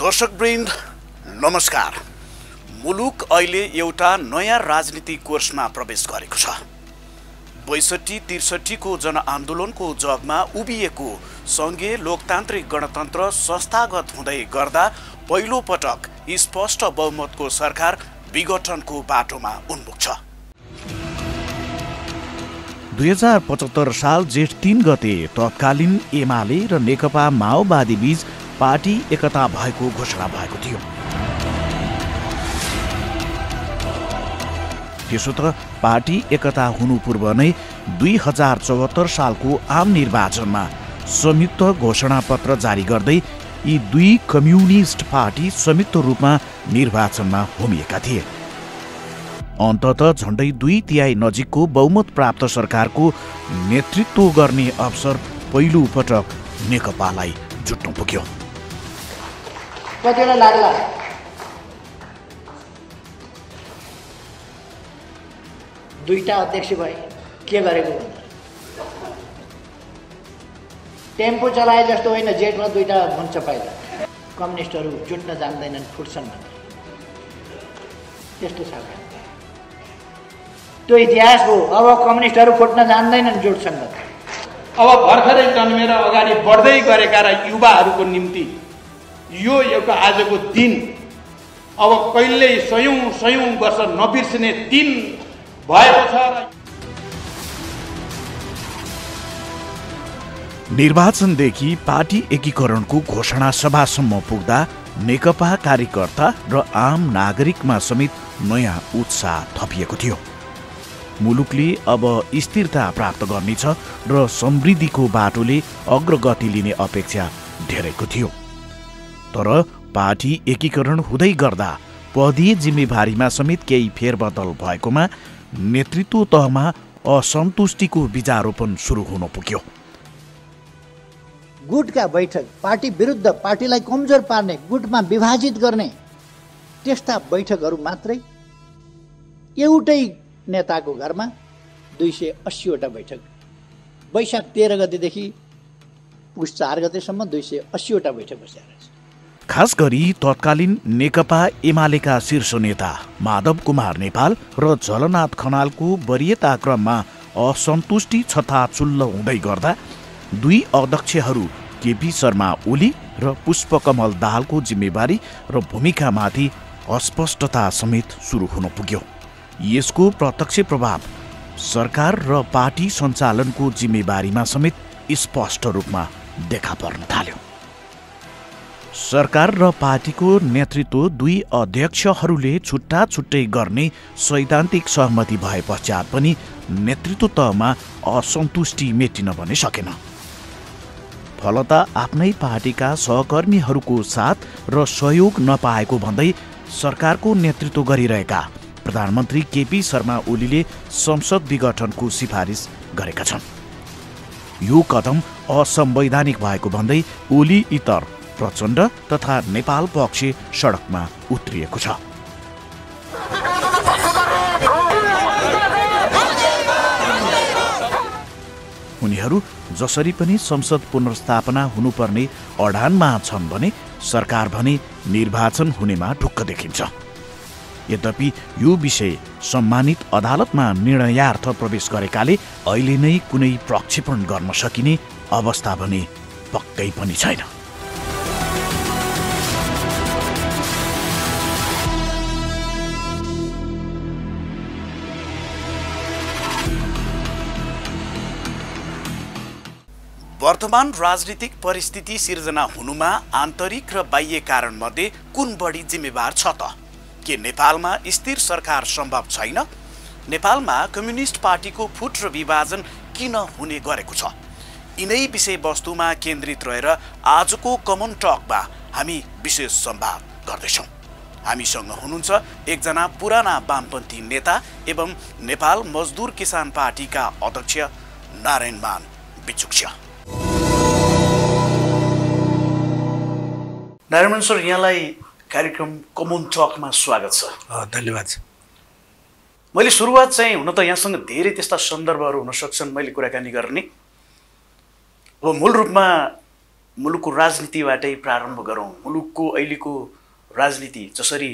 दर्शकवृन्द नमस्कार। मुलुक अहिले एउटा नयाँ राजनीतिक कोर्समा प्रवेश गरेको छ। 62-63 को जनआन्दोलनको जगमा उभिएको सङ्घीय लोकतान्त्रिक गणतन्त्र संस्थागत हुँदै गर्दा पहिलो पटक स्पष्ट बहुमतको सरकार विघटनको बाटोमा उन्मुख छ। 2075 साल जेठ 3 गते तत्कालीन एमाले र नेकपा माओवादी बीच पार्टी एकता भएको घोषणा भएको थियो। त्यसो त पार्टी एकता हुनु पूर्व नै 2074 सालको आम निर्वाचनमा संयुक्त घोषणापत्र जारी गर्दै यी दुई कम्युनिस्ट पार्टी संयुक्त रूपमा निर्वाचनमा होमिएका थिए। अन्ततः झण्डै 2/3 नजिकको बहुमत प्राप्त सरकारको नेतृत्व गर्ने अवसर पहिलो पटक नेकपालाई जुट्नु पुग्यो। कतिवटा लाग्ला दुईटा अध्यक्ष भए के गरेको भन्दा टेम्पो चलाए जस्तो होइन, जेठमा दुईटा हुन्छ पाइला। कम्युनिस्टहरू जुट्न जान्दैनन्, फुट्छन् भन्ने त्यस्तो छ। त्यो इतिहास हो। अब कम्युनिस्टहरू फुट्न जान्दैनन्, जुट्छन् भन्ने। अब भर्खरै जन्मेर अगाडि बढ्दै गरेका र युवाहरूको निम्ति यो एउटा आजको दिन अब कहिल्यै सयौं वर्ष नबिर्सिने दिन भएको छ। निर्वाचनदेखि पार्टी एकीकरणको घोषणा सभासम्म पुग्दा नेकपा कार्यकर्ता र आम नागरिकमा समेत नयाँ उत्साह थपिएको थियो। मुलुकले अब स्थिरता प्राप्त गर्नेछ र समृद्धिको बाटोले अग्रगति लिने अपेक्षा धेरैको थियो। तर पार्टी एकीकरण हुँदै गर्दा पदीय जिम्मेवारीमा समेत केही फेरबदल भएकोमा नेतृत्व तहमा असन्तुष्टिको बीजारोपण सुरु हुन पुग्यो। गुटका बैठक, पार्टी विरुद्ध पार्टीलाई कमजोर पार्ने, गुटमा विभाजित गर्ने त्यस्ता बैठकहरू मात्रै। एउटै नेताको घरमा 280वटा बैठक, वैशाख 13 गतेदेखि पुष 4 गतेसम्म 280वटा बैठक बसिरहेको छ। खास गरी तत्कालीन नेकपा एमालेका शीर्ष नेता माधव कुमार नेपाल र झलनाथ खनालको वरियता क्रममा असन्तुष्टि छताछुल्ल हुँदै गर्दा दुई अध्यक्षहरू केपी शर्मा ओली र पुष्पकमल दाहालको जिम्मेवारी र भूमिकामाथि अस्पष्टता समेत सुरु हुन पुग्यो। यसको प्रत्यक्ष प्रभाव सरकार र पार्टी सञ्चालनको जिम्मेवारीमा समेत स्पष्ट रूपमा देखा पर्न थाल्यो। सरकार र पार्टीको नेतृत्व दुई अध्यक्षहरूले छुट्टा छुट्टै गर्ने सैद्धान्तिक सहमति भए पश्चात पनि नेतृत्व तहमा असन्तुष्टि मेटिन भने सकेन। फलत आफ्नै पार्टीका सहकर्मीहरूको साथ र सहयोग नपाएको भन्दै सरकारको नेतृत्व गरिरहेका प्रधानमन्त्री केपी शर्मा ओलीले संसद विघटनको सिफारिस गरेका छन्। यो कदम असंवैधानिक भएको भन्दै ओली इतर प्रचण्ड तथा नेपाल पक्ष सडकमा उत्रिएको छ। उनीहरू जसरी पनि संसद पुनर्स्थापना हुनुपर्ने अडानमा छन् भने सरकार भने निर्वाचन हुनेमा ढुक्क देखिन्छ। यद्यपि यो विषय सम्मानित अदालतमा निर्णयार्थ प्रवेश गरेकाले अहिले नै कुनै प्रक्षेपण गर्न सकिने अवस्था भने पक्कै पनि छैन। वर्तमान राजनीतिक परिस्थिति सिर्जना हुनुमा आन्तरिक र बाह्य कारणमध्ये कुन बढी जिम्मेवार छ त? के नेपालमा स्थिर सरकार सम्भव छैन? नेपालमा कम्युनिस्ट पार्टीको फुट र विभाजन किन हुने गरेको छ? यिनै विषयवस्तुमा केन्द्रित रहेर आजको कमन टकमा हामी विशेष संवाद गर्दैछौँ। हामीसँग हुनुहुन्छ एकजना पुराना वामपन्थी नेता एवं नेपाल मजदुर किसान पार्टीका अध्यक्ष नारायणमान बिचुक्छ। नारायण सर, यहाँलाई कार्यक्रम कमन टकमा स्वागत छ। धन्यवाद। मैले सुरुवात चाहिँ हुन त यहाँसँग धेरै त्यस्ता सन्दर्भहरू हुन सक्छन् मैले कुराकानी गर्ने। अब मूल रूपमा मुलुकको राजनीतिबाटै प्रारम्भ गरौँ। मुलुकको अहिलेको राजनीति जसरी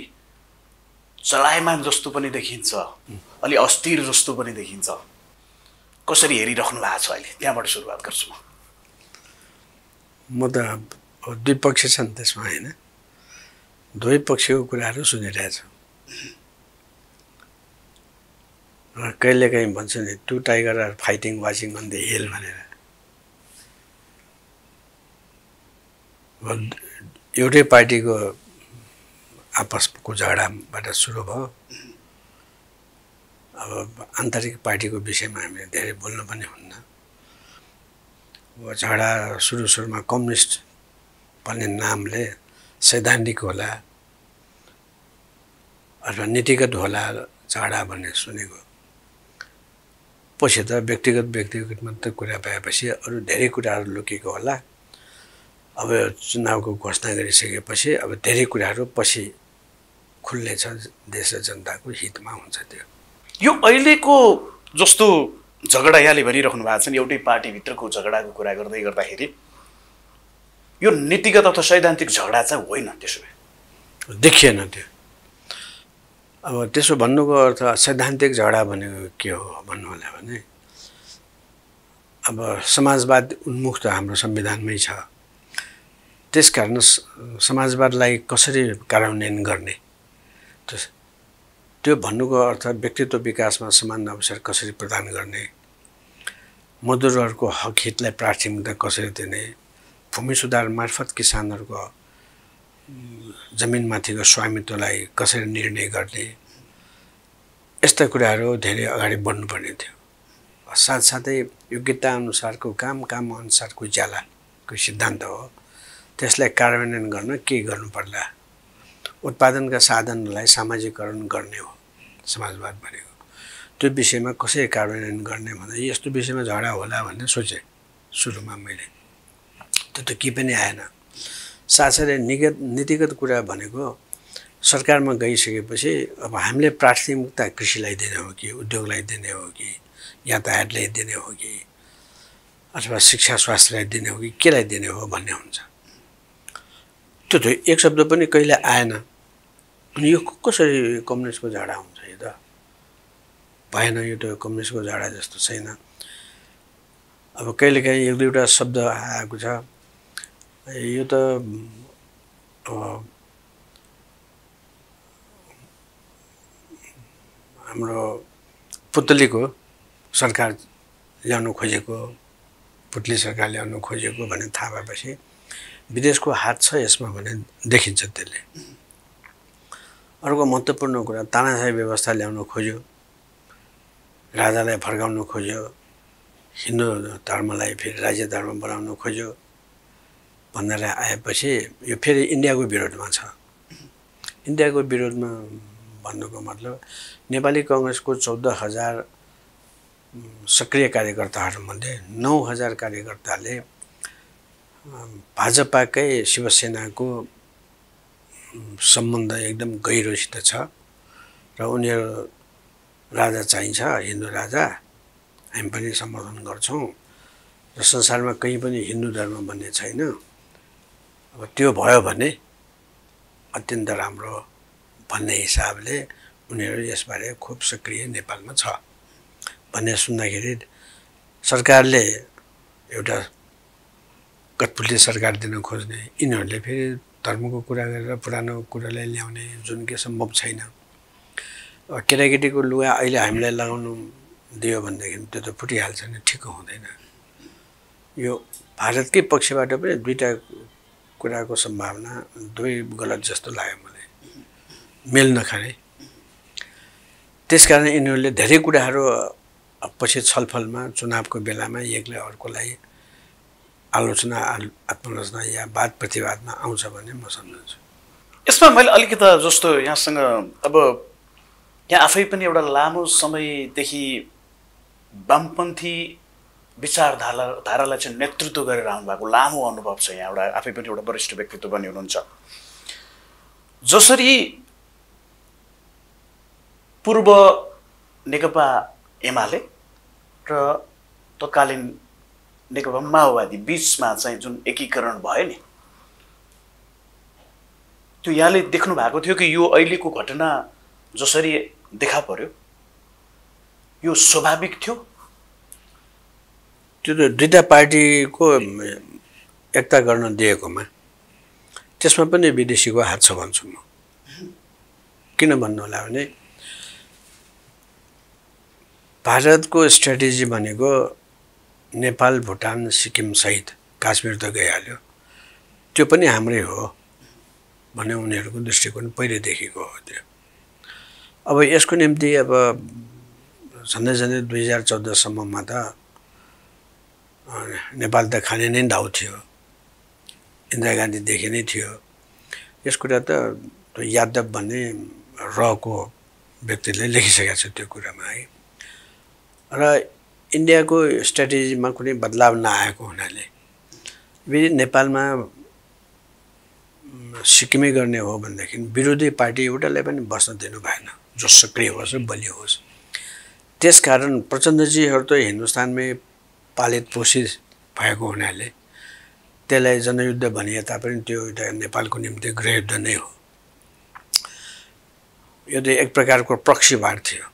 चलायमान जस्तो पनि देखिन्छ, अलि अस्थिर जस्तो पनि देखिन्छ, कसरी हेरिराख्नु भएको छ अहिले? त्यहाँबाट सुरुवात गर्छु म त दुई पक्ष छन् त्यसमा होइन, दुवै पक्षको कुराहरू सुनिरहेछु। कहिलेकाहीँ भन्छ नि two tiger are fighting watching on the hill भनेर। एउटै पार्टीको आपसको झगडाबाट सुरु भयो। अब आन्तरिक पार्टीको विषयमा हामीले धेरै बोल्नु पनि हुन्न। झगडा सुरुमा कम्युनिस्ट भन्ने नामले सैद्धान्तिक होला अथवा नीतिगत होला झगडा भन्ने सुनेको, पछि त व्यक्तिगत मात्रै कुरा पाएपछि अरू धेरै कुराहरू लुकेको होला। अब चुनावको घोषणा गरिसकेपछि अब धेरै कुराहरू पछि खुल्नेछ, देश र जनताको हितमा हुन्छ। त्यो यो अहिलेको जस्तो झगडा यहाँले भनिराख्नु भएको छ नि, एउटै पार्टीभित्रको झगडाको कुरा गर्दै गर्दाखेरि यो नीतिगत अथवा सैद्धान्तिक झगडा चाहिँ होइन, त्यसो भए देखिएन त्यो। अब त्यसो भन्नुको अर्थ सैद्धान्तिक झगडा भनेको के हो भन्नु होला भने, अब समाजवाद उन्मुख त हाम्रो संविधानमै छ। त्यसकारण समाजवादलाई कसरी कार्यान्वयन गर्ने, त्यो भन्नुको अर्थ व्यक्तित्व विकासमा समान अवसर कसरी प्रदान गर्ने, मजदुरहरूको हक हितलाई प्राथमिकता कसरी दिने, भूमि सुधार मार्फत किसानहरूको जमिनमाथिको स्वामित्वलाई कसरी निर्णय गर्ने, यस्ता कुराहरू धेरै अगाडि बढ्नुपर्ने थियो। साथसाथै योग्यता अनुसारको काम अनुसारको उज्यालाको सिद्धान्त हो, त्यसलाई कार्यान्वयन गर्न के गर्नुपर्ला, उत्पादनका साधनलाई सामाजिकरण गर्ने हो समाजवाद भनेको। त्यो विषयमा कसरी कार्यान्वयन गर्ने भन्दा यस्तो विषयमा झगडा होला भन्ने सोचेँ सुरुमा मैले, त्यो त केही पनि आएन। साथसाथै नीतिगत कुरा भनेको सरकारमा गइसकेपछि अब हामीले प्राथमिकता कृषिलाई दिने हो कि, उद्योगलाई दिने हो कि, यातायातलाई दिने हो कि, अथवा शिक्षा स्वास्थ्यलाई दिने हो कि केलाई दिने हो भन्ने हुन्छ। त्यो त एक शब्द पनि कहिले आएन। अनि यो कसरी कम्युनिस्टको झगडा हुन्छ? यो त भएन, यो त कम्युनिस्टको झगडा जस्तो छैन। अब कहिलेकाहीँ एक दुईवटा शब्द आएको छ, यो त हाम्रो पुतलीको सरकार ल्याउनु खोजेको, पुतली सरकार ल्याउनु खोजेको भन्ने थाहा भएपछि विदेशको हात छ यसमा भने देखिन्छ त्यसले। अर्को महत्त्वपूर्ण कुरा, तानाशाही व्यवस्था ल्याउन खोज्यो, राजालाई फर्काउन खोज्यो, हिन्दू धर्मलाई फेरि राज्य धर्म बनाउन खोज्यो भनेर आएपछि यो फेरि इन्डियाको विरोधमा छ। इन्डियाको विरोधमा भन्नुको मतलब नेपाली कङ्ग्रेसको 14,000 सक्रिय कार्यकर्ताहरूमध्ये 9,000 कार्यकर्ताले भाजपाकै शिवसेनाको सम्बन्ध एकदम गहिरोसित छ र उनीहरू राजा चाहिन्छ, हिन्दू राजा, हामी पनि समर्थन गर्छौँ र संसारमा कहीँ पनि हिन्दू धर्म भन्ने छैन। अब त्यो भयो भने अत्यन्त राम्रो भन्ने हिसाबले उनीहरू यसबारे खुब सक्रिय नेपालमा छ भन्ने सुन्दाखेरि सरकारले एउटा कठपुतली सरकार दिन खोज्ने, यिनीहरूले फेरि धर्मको कुरा गरेर पुरानो कुरालाई ल्याउने, जुन के सम्भव छैन। केटाकेटीको लुगा अहिले हामीलाई लगाउनु दियो भनेदेखि त्यो त फुटिहाल्छ नि, ठिक हुँदैन। यो भारतकै पक्षबाट पनि दुईवटा कुराको सम्भावना दुवै गलत जस्तो लाग्यो मलाई, मेल नखाने। त्यसकारण यिनीहरूले धेरै कुराहरू पछि छलफलमा चुनावको बेलामा एकले अर्कोलाई आलोचना आत्मलोचना या वाद प्रतिवादमा आउँछ भन्ने म सम्झन्छु। यसमा मैले अलिकति जस्तो यहाँसँग अब यहाँ आफै पनि एउटा लामो समयदेखि वामपन्थी विचारधारालाई चाहिँ नेतृत्व गरेर आउनु भएको लामो अनुभव छ। यहाँ एउटा आफै पनि एउटा वरिष्ठ व्यक्तित्व पनि हुनुहुन्छ। जसरी पूर्व नेकपा एमाले र तत्कालीन नेकपा माओवादी बीचमा चाहिँ जुन एकीकरण भयो नि, त्यो यहाँले देख्नु भएको थियो कि यो अहिलेको घटना जसरी देखा पर्यो यो स्वाभाविक थियो? त्यो त दुईटा पार्टीको एकता गर्न दिएकोमा त्यसमा पनि विदेशीको हात छ भन्छु म। किन भन्नु होला भने भारतको स्ट्र्याटेजी भनेको नेपाल, भुटान, सिक्किम सहित काश्मीर त गइहाल्यो, त्यो पनि हाम्रै हो भन्ने उनीहरूको दृष्टिकोण पहिलेदेखिको हो त्यो। अब यसको निम्ति अब झन्डै झन्डै 2014 सम्ममा त नेपाल त खाने नै दाउ थियो, इन्दिरा गान्धीदेखि नै थियो। यस कुरा त यादव भन्ने रको व्यक्तिले लेखिसकेको छ त्यो कुरामा है। र इन्डियाको स्ट्र्याटेजीमा कुनै बदलाव नआएको हुनाले यदि नेपालमा सिक्किमै गर्ने हो भनेदेखि विरोधी पार्टी एउटालाई पनि बस्न दिनु भएन, जो सक्रिय होस् र बलियो होस्। त्यसकारण प्रचण्डजीहरू त हिन्दुस्तानमै पालित पोषित भएको हुनाले त्यसलाई जनयुद्ध भनिए तापनि त्यो एउटा नेपालको निम्ति गृहयुद्ध नै हो। यो त एक प्रकारको प्रक्सी वार थियो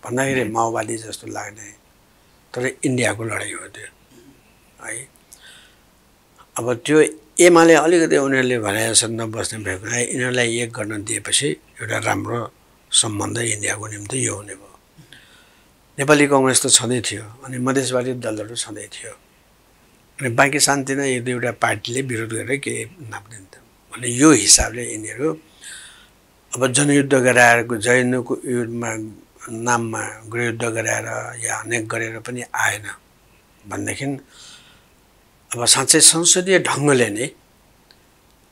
भन्दाखेरि माओवादी जस्तो लाग्ने, तर इन्डियाको लडाइँ हो त्यो है। अब त्यो एमाले अलिकति उनीहरूले भने जस्तो नबस्ने भएको हुनाले यिनीहरूलाई एक गर्न दिएपछि एउटा राम्रो सम्बन्ध इन्डियाको निम्ति यो हुने भयो। नेपाली कङ्ग्रेस त छँदै थियो अनि मधेसवादी दलहरू छँदै थियो अनि बाँकी शान्तिना एक दुईवटा पार्टीले विरोध गरेर केही नाप्दिन्थ्यो भने यो हिसाबले यिनीहरू अब जनयुद्ध गराएको जयनुको युद्धमा नाममा गृहयुद्ध गराएर या अनेक गरेर पनि आएन भनेदेखि अब साँच्चै संसदीय ढङ्गले नै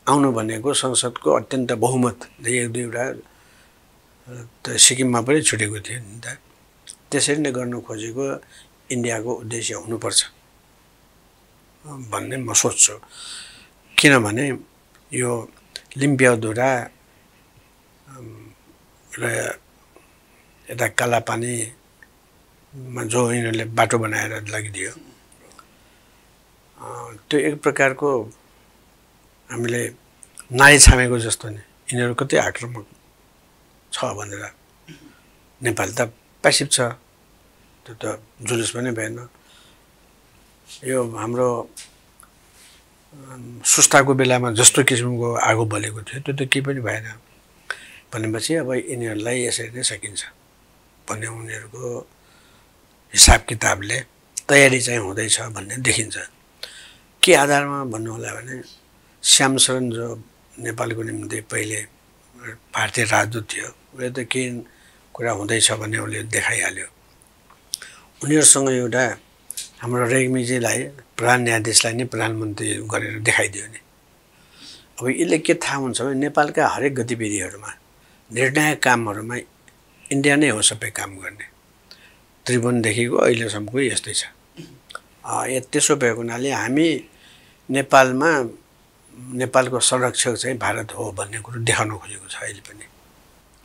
आउनु भनेको संसदको अत्यन्त बहुमत एक दुईवटा त सिक्किममा पनि छुटेको थियो नि त। त्यसरी नै गर्नु खोजेको इन्डियाको उद्देश्य हुनुपर्छ भन्ने म सोच्छु। किनभने यो लिम्पियाद्वारा र यता कालापानीमा जो यिनीहरूले बाटो बनाएर लगिदियो त्यो एक प्रकारको हामीले नारी छामेको जस्तो नि यिनीहरू कति आक्रामक छ भनेर। नेपाल त प्यासिभ छ, त्यो त जुलुस पनि भएन। यो हाम्रो सुस्ताको बेलामा जस्तो किसिमको आगो बलेको थियो त्यो त केही पनि भएन भनेपछि अब यिनीहरूलाई यसरी नै सकिन्छ भन्ने उनीहरूको हिसाब किताबले तयारी चाहिँ हुँदैछ भन्ने देखिन्छ। के आधारमा भन्नु होला भने श्यामशरण जो नेपालको निम्ति पहिले भारतीय राजदूत थियो उसले त के कुरा हुँदैछ भन्ने उसले देखाइहाल्यो। उनीहरूसँग एउटा हाम्रो रेग्मीजीलाई प्रधान न्यायाधीशलाई नै प्रधानमन्त्री गरेर देखाइदियो नि। अब यसले के थाहा हुन्छ भने नेपालका हरेक गतिविधिहरूमा निर्णायक कामहरूमा इन्डिया नै हो सबै काम गर्ने। त्रिभुवनदेखिको अहिलेसम्मको यस्तै छ। त्यसो भएको हुनाले हामी नेपालमा नेपालको संरक्षक चाहिँ भारत हो भन्ने कुरो देखाउन खोजेको छ अहिले पनि।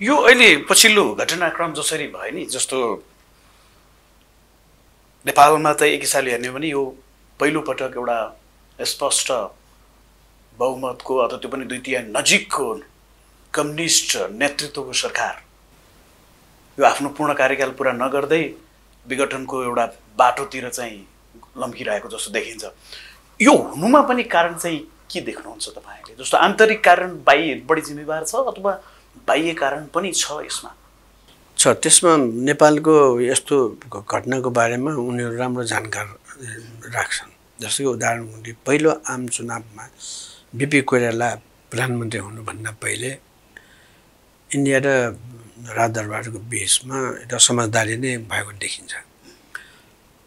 यो अहिले पछिल्लो घटनाक्रम जसरी भयो नि, जस्तो नेपालमा त एक हिसाबले हेर्ने हो भने यो पहिलोपटक एउटा स्पष्ट बहुमतको अथवा त्यो पनि 2/3 नजिकको कम्युनिस्ट नेतृत्वको सरकार यो आफ्नो पूर्ण कार्यकाल पुरा नगर्दै विघटनको एउटा बाटोतिर चाहिँ लम्किरहेको जस्तो देखिन्छ। यो हुनुमा पनि कारण चाहिँ के देख्नुहुन्छ तपाईँले? जस्तो आन्तरिक कारण बाह्य बढी जिम्मेवार छ अथवा बाह्य कारण पनि छ यसमा? छ। त्यसमा नेपालको यस्तो घटनाको बारेमा उनीहरू राम्रो जानकार राख्छन्। जस्तो कि उदाहरणको निम्ति पहिलो आम चुनावमा बिपी कोइराला प्रधानमन्त्री हुनुभन्दा पहिले इन्डिया र राजदरबारको बिचमा एउटा समझदारी नै भएको देखिन्छ।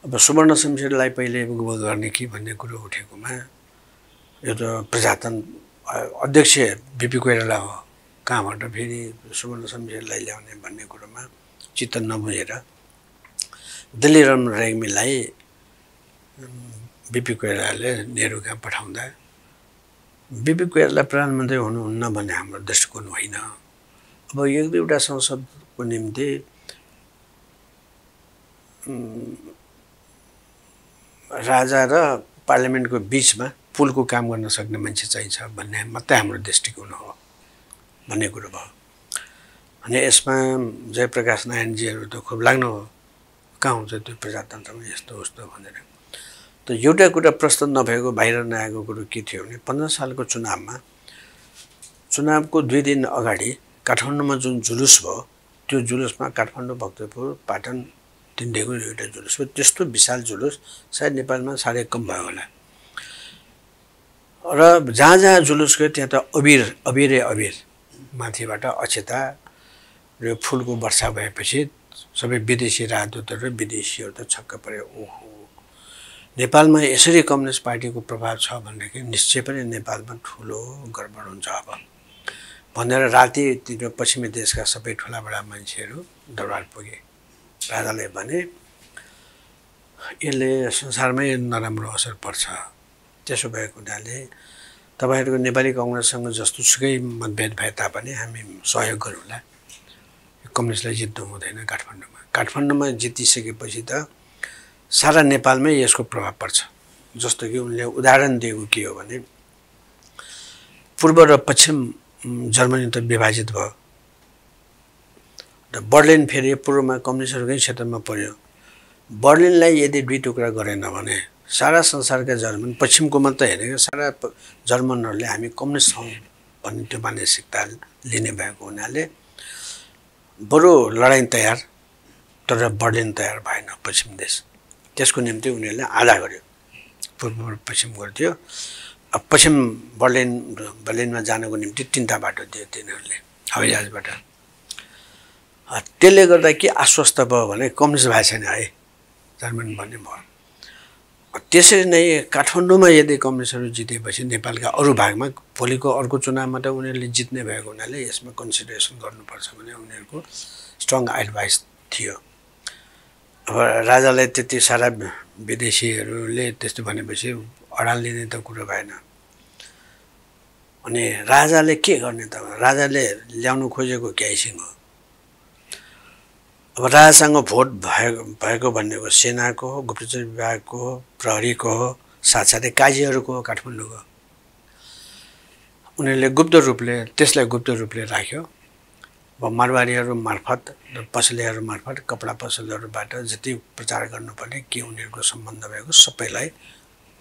अब सुवर्ण शमशेरलाई पहिले गर्ने कि भन्ने कुरो उठेकोमा यो त प्रजातन्त्र अध्यक्ष बिपी कोइराला हो, कहाँबाट फेरि सुवर्ण शमशेरलाई ल्याउने भन्ने कुरोमा चित्त नबुझेर दिल्लीराम रेग्मीलाई बिपी कोइरालाले नेहरू कहाँ पठाउँदा बिपी कोइराला प्रधानमन्त्री हुनुहुन्न भन्ने हाम्रो दृष्टिकोण होइन। अब एक दुईवटा संसदको निम्ति राजा र पार्लियामेन्टको बिचमा पुलको काम गर्न सक्ने मान्छे चाहिन्छ भन्ने मात्रै हाम्रो दृष्टिकोण हो भन्ने कुरो भयो। अनि यसमा जयप्रकाश नारायणजीहरू त खुब लाग्नु हो, कहाँ हुन्छ त्यो प्रजातन्त्रमा यस्तो उस्तो भनेर। त एउटा कुरा प्रस्तुत नभएको बाहिर नआएको कुरो के थियो भने 15 सालको चुनावको 2 दिन अगाडि काठमाडौँमा जुन जुलुस भयो, त्यो जुलुसमा काठमाडौँ, भक्तपुर, पाटन तीनटैको एउटा जुलुस हो। त्यस्तो विशाल जुलुस सायद नेपालमा साह्रै कम भयो होला। र जहाँ जहाँ जुलुस गयो त्यहाँ त अबिर माथिबाट अक्षता र फुलको वर्षा भएपछि सबै विदेशी राजदूतहरू र विदेशीहरू त छक्क परे। ओहो, नेपालमा यसरी कम्युनिस्ट पार्टीको प्रभाव छ भनेदेखि निश्चय पनि नेपालमा ठुलो गडबड हुन्छ अब भनेर रातितिर पश्चिमी देशका सबै ठुलाबडा मान्छेहरू दरबार पुगे। राजाले भने यसले संसारमै नराम्रो असर पर्छ, त्यसो भएको हुनाले तपाईहरुको नेपाली कांग्रेससँग जस्तो सुकै मतभेद भए तापनि हामी सहयोग गरौँला, कम्युनिस्टलाई जित्नु हुँदैन। काठमाडौँमा जितिसकेपछि त सारा नेपालमै यसको प्रभाव पर्छ। जस्तो कि उनले उदाहरण दिएको के हो भने पूर्व र पश्चिम जर्मनी त विभाजित भयो र बर्लिन फेरि पूर्वमा कम्युनिस्टहरूकै क्षेत्रमा पर्यो। बर्लिनलाई यदि 2 टुक्रा गरेन भने सारा संसारका जर्मन, पश्चिमको मात्र हेरेको सारा जर्मनहरूले हामी कम्युनिस्ट हौं भन्ने त्यो मानसिकता लिने भएको हुनाले बरु लडाईँ तयार, तर बर्लिन तयार भएन पश्चिम देश। त्यसको निम्ति उनीहरूले आधा गर्यो, पूर्व र पश्चिम गरिदियो। अब पश्चिम बर्लिनमा जानको निम्ति 3टा बाटो दियो तिनीहरूले हवाईजहाजबाट। त्यसले गर्दा के आश्वस्त भयो भने कम्युनिस्ट भएको छैन है जर्मन भन्ने भयो। त्यसरी नै काठमाडौँमा यदि कम्युनिस्टहरू जितेपछि नेपालका अरू भागमा भोलिको अर्को चुनावमा त उनीहरूले जित्ने भएको हुनाले यसमा कन्सिडरेसन गर्नुपर्छ भने उनीहरूको स्ट्रङ एडभाइस थियो। अब राजालाई त्यति सारा विदेशीहरूले त्यस्तो भनेपछि अडान लिने त कुरो भएन। अनि राजाले के गर्ने त? राजाले ल्याउनु खोजेको क्याइसिङ हो। अब राजासँग भोट भएको भन्नेको सेनाको हो, गुप्तचर विभागको हो, प्रहरीको हो, साथसाथै काजीहरूको हो, काठमाडौँको। उनीहरूले त्यसलाई गुप्त रूपले राख्यो। अब मारवाडीहरू मार्फत र पसलेहरू मार्फत, कपडा पसलहरूबाट जति प्रचार गर्नुपर्ने के उनीहरूको सम्बन्ध भएको सबैलाई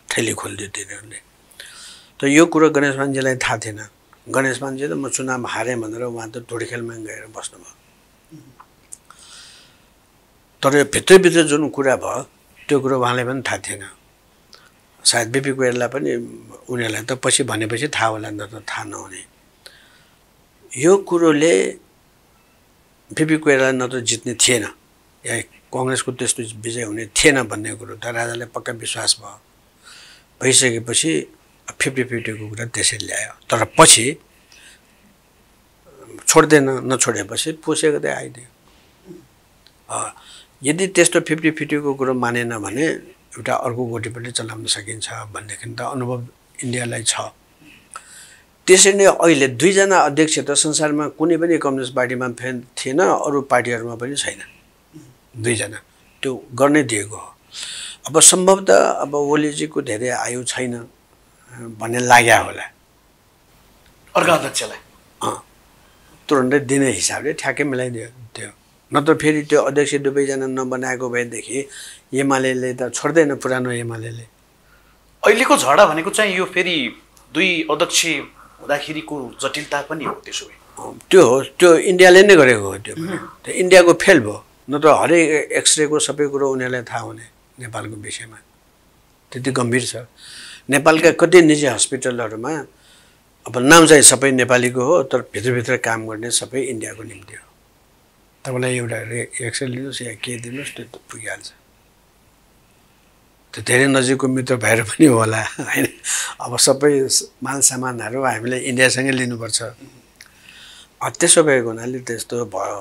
ठेली खोलिदियो तिनीहरूले। त यो कुरो गणेशमानजीलाई थाहा थिएन। गणेशमानजी त म चुनाव हारेँ भनेर उहाँ त ढोडीखेलमा गएर बस्नुभयो। तर भित्रभित्र जुन कुरा भयो त्यो कुरो उहाँलाई पनि थाहा थिएन। सायद बिपी कोइराला पनि उनीहरूलाई त पछि भनेपछि थाहा होला, न त थाहा नहुने। यो कुरोले बिपी कोइराला न त जित्ने थिएन या कांग्रेसको त्यस्तो विजय हुने थिएन भन्ने कुरो त राजालाई पक्का विश्वास भयो। भइसकेपछि 50-50 को कुरा त्यसरी ल्यायो। तर पछि छोड्दैन, नछोडेपछि पुसेको त आइदियो। यदि त्यस्तो 50-50 को कुरो मानेन भने एउटा अर्को गोटीपट्टि चलाउन सकिन्छ भन्नेदेखि त अनुभव इन्डियालाई छ। त्यसरी नै अहिले 2 जना अध्यक्ष त संसारमा कुनै पनि कम्युनिस्ट पार्टीमा थिएन, अरू पार्टीहरूमा पनि छैन। 2 जना त्यो गर्नै दिएको हो। अब सम्भवतः अब ओलीजीको धेरै आयु छैन भन्ने लाग्या होला अर्का अध्यक्षलाई। तुरुन्तै दिने हिसाबले ठ्याक्कै मिलाइदियो त्यो। नत्र फेरि त्यो अध्यक्ष 2 जना नबनाएको भएदेखि एमालेले त छोड्दैन, पुरानो एमालेले। अहिलेको झगडा भनेको चाहिँ यो फेरि 2 अध्यक्ष हुँदाखेरिको जटिलता पनि हो। त्यसो भए त्यो हो, त्यो इन्डियाले नै गरेको हो। त्यो इन्डियाको फेल भयो। नत्र हरेक एक्सरेको सबै कुरो उनीहरूलाई थाहा हुने नेपालको विषयमा। त्यति गम्भीर छ। नेपालका कति निजी हस्पिटलहरूमा अब नाम चाहिँ सबै नेपालीको हो, तर भित्रभित्र काम गर्ने सबै इन्डियाको निम्ति हो। तपाईँलाई एउटा एक्सरे लिनुहोस् या के दिनुहोस् त्यो पुगिहाल्छ। त्यो धेरै नजिकको मित्र भएर पनि होला हैन। अब सबै माल सामानहरू हामीले इन्डियासँगै लिनुपर्छ। त्यसो भएको हुनाले त्यस्तो भयो।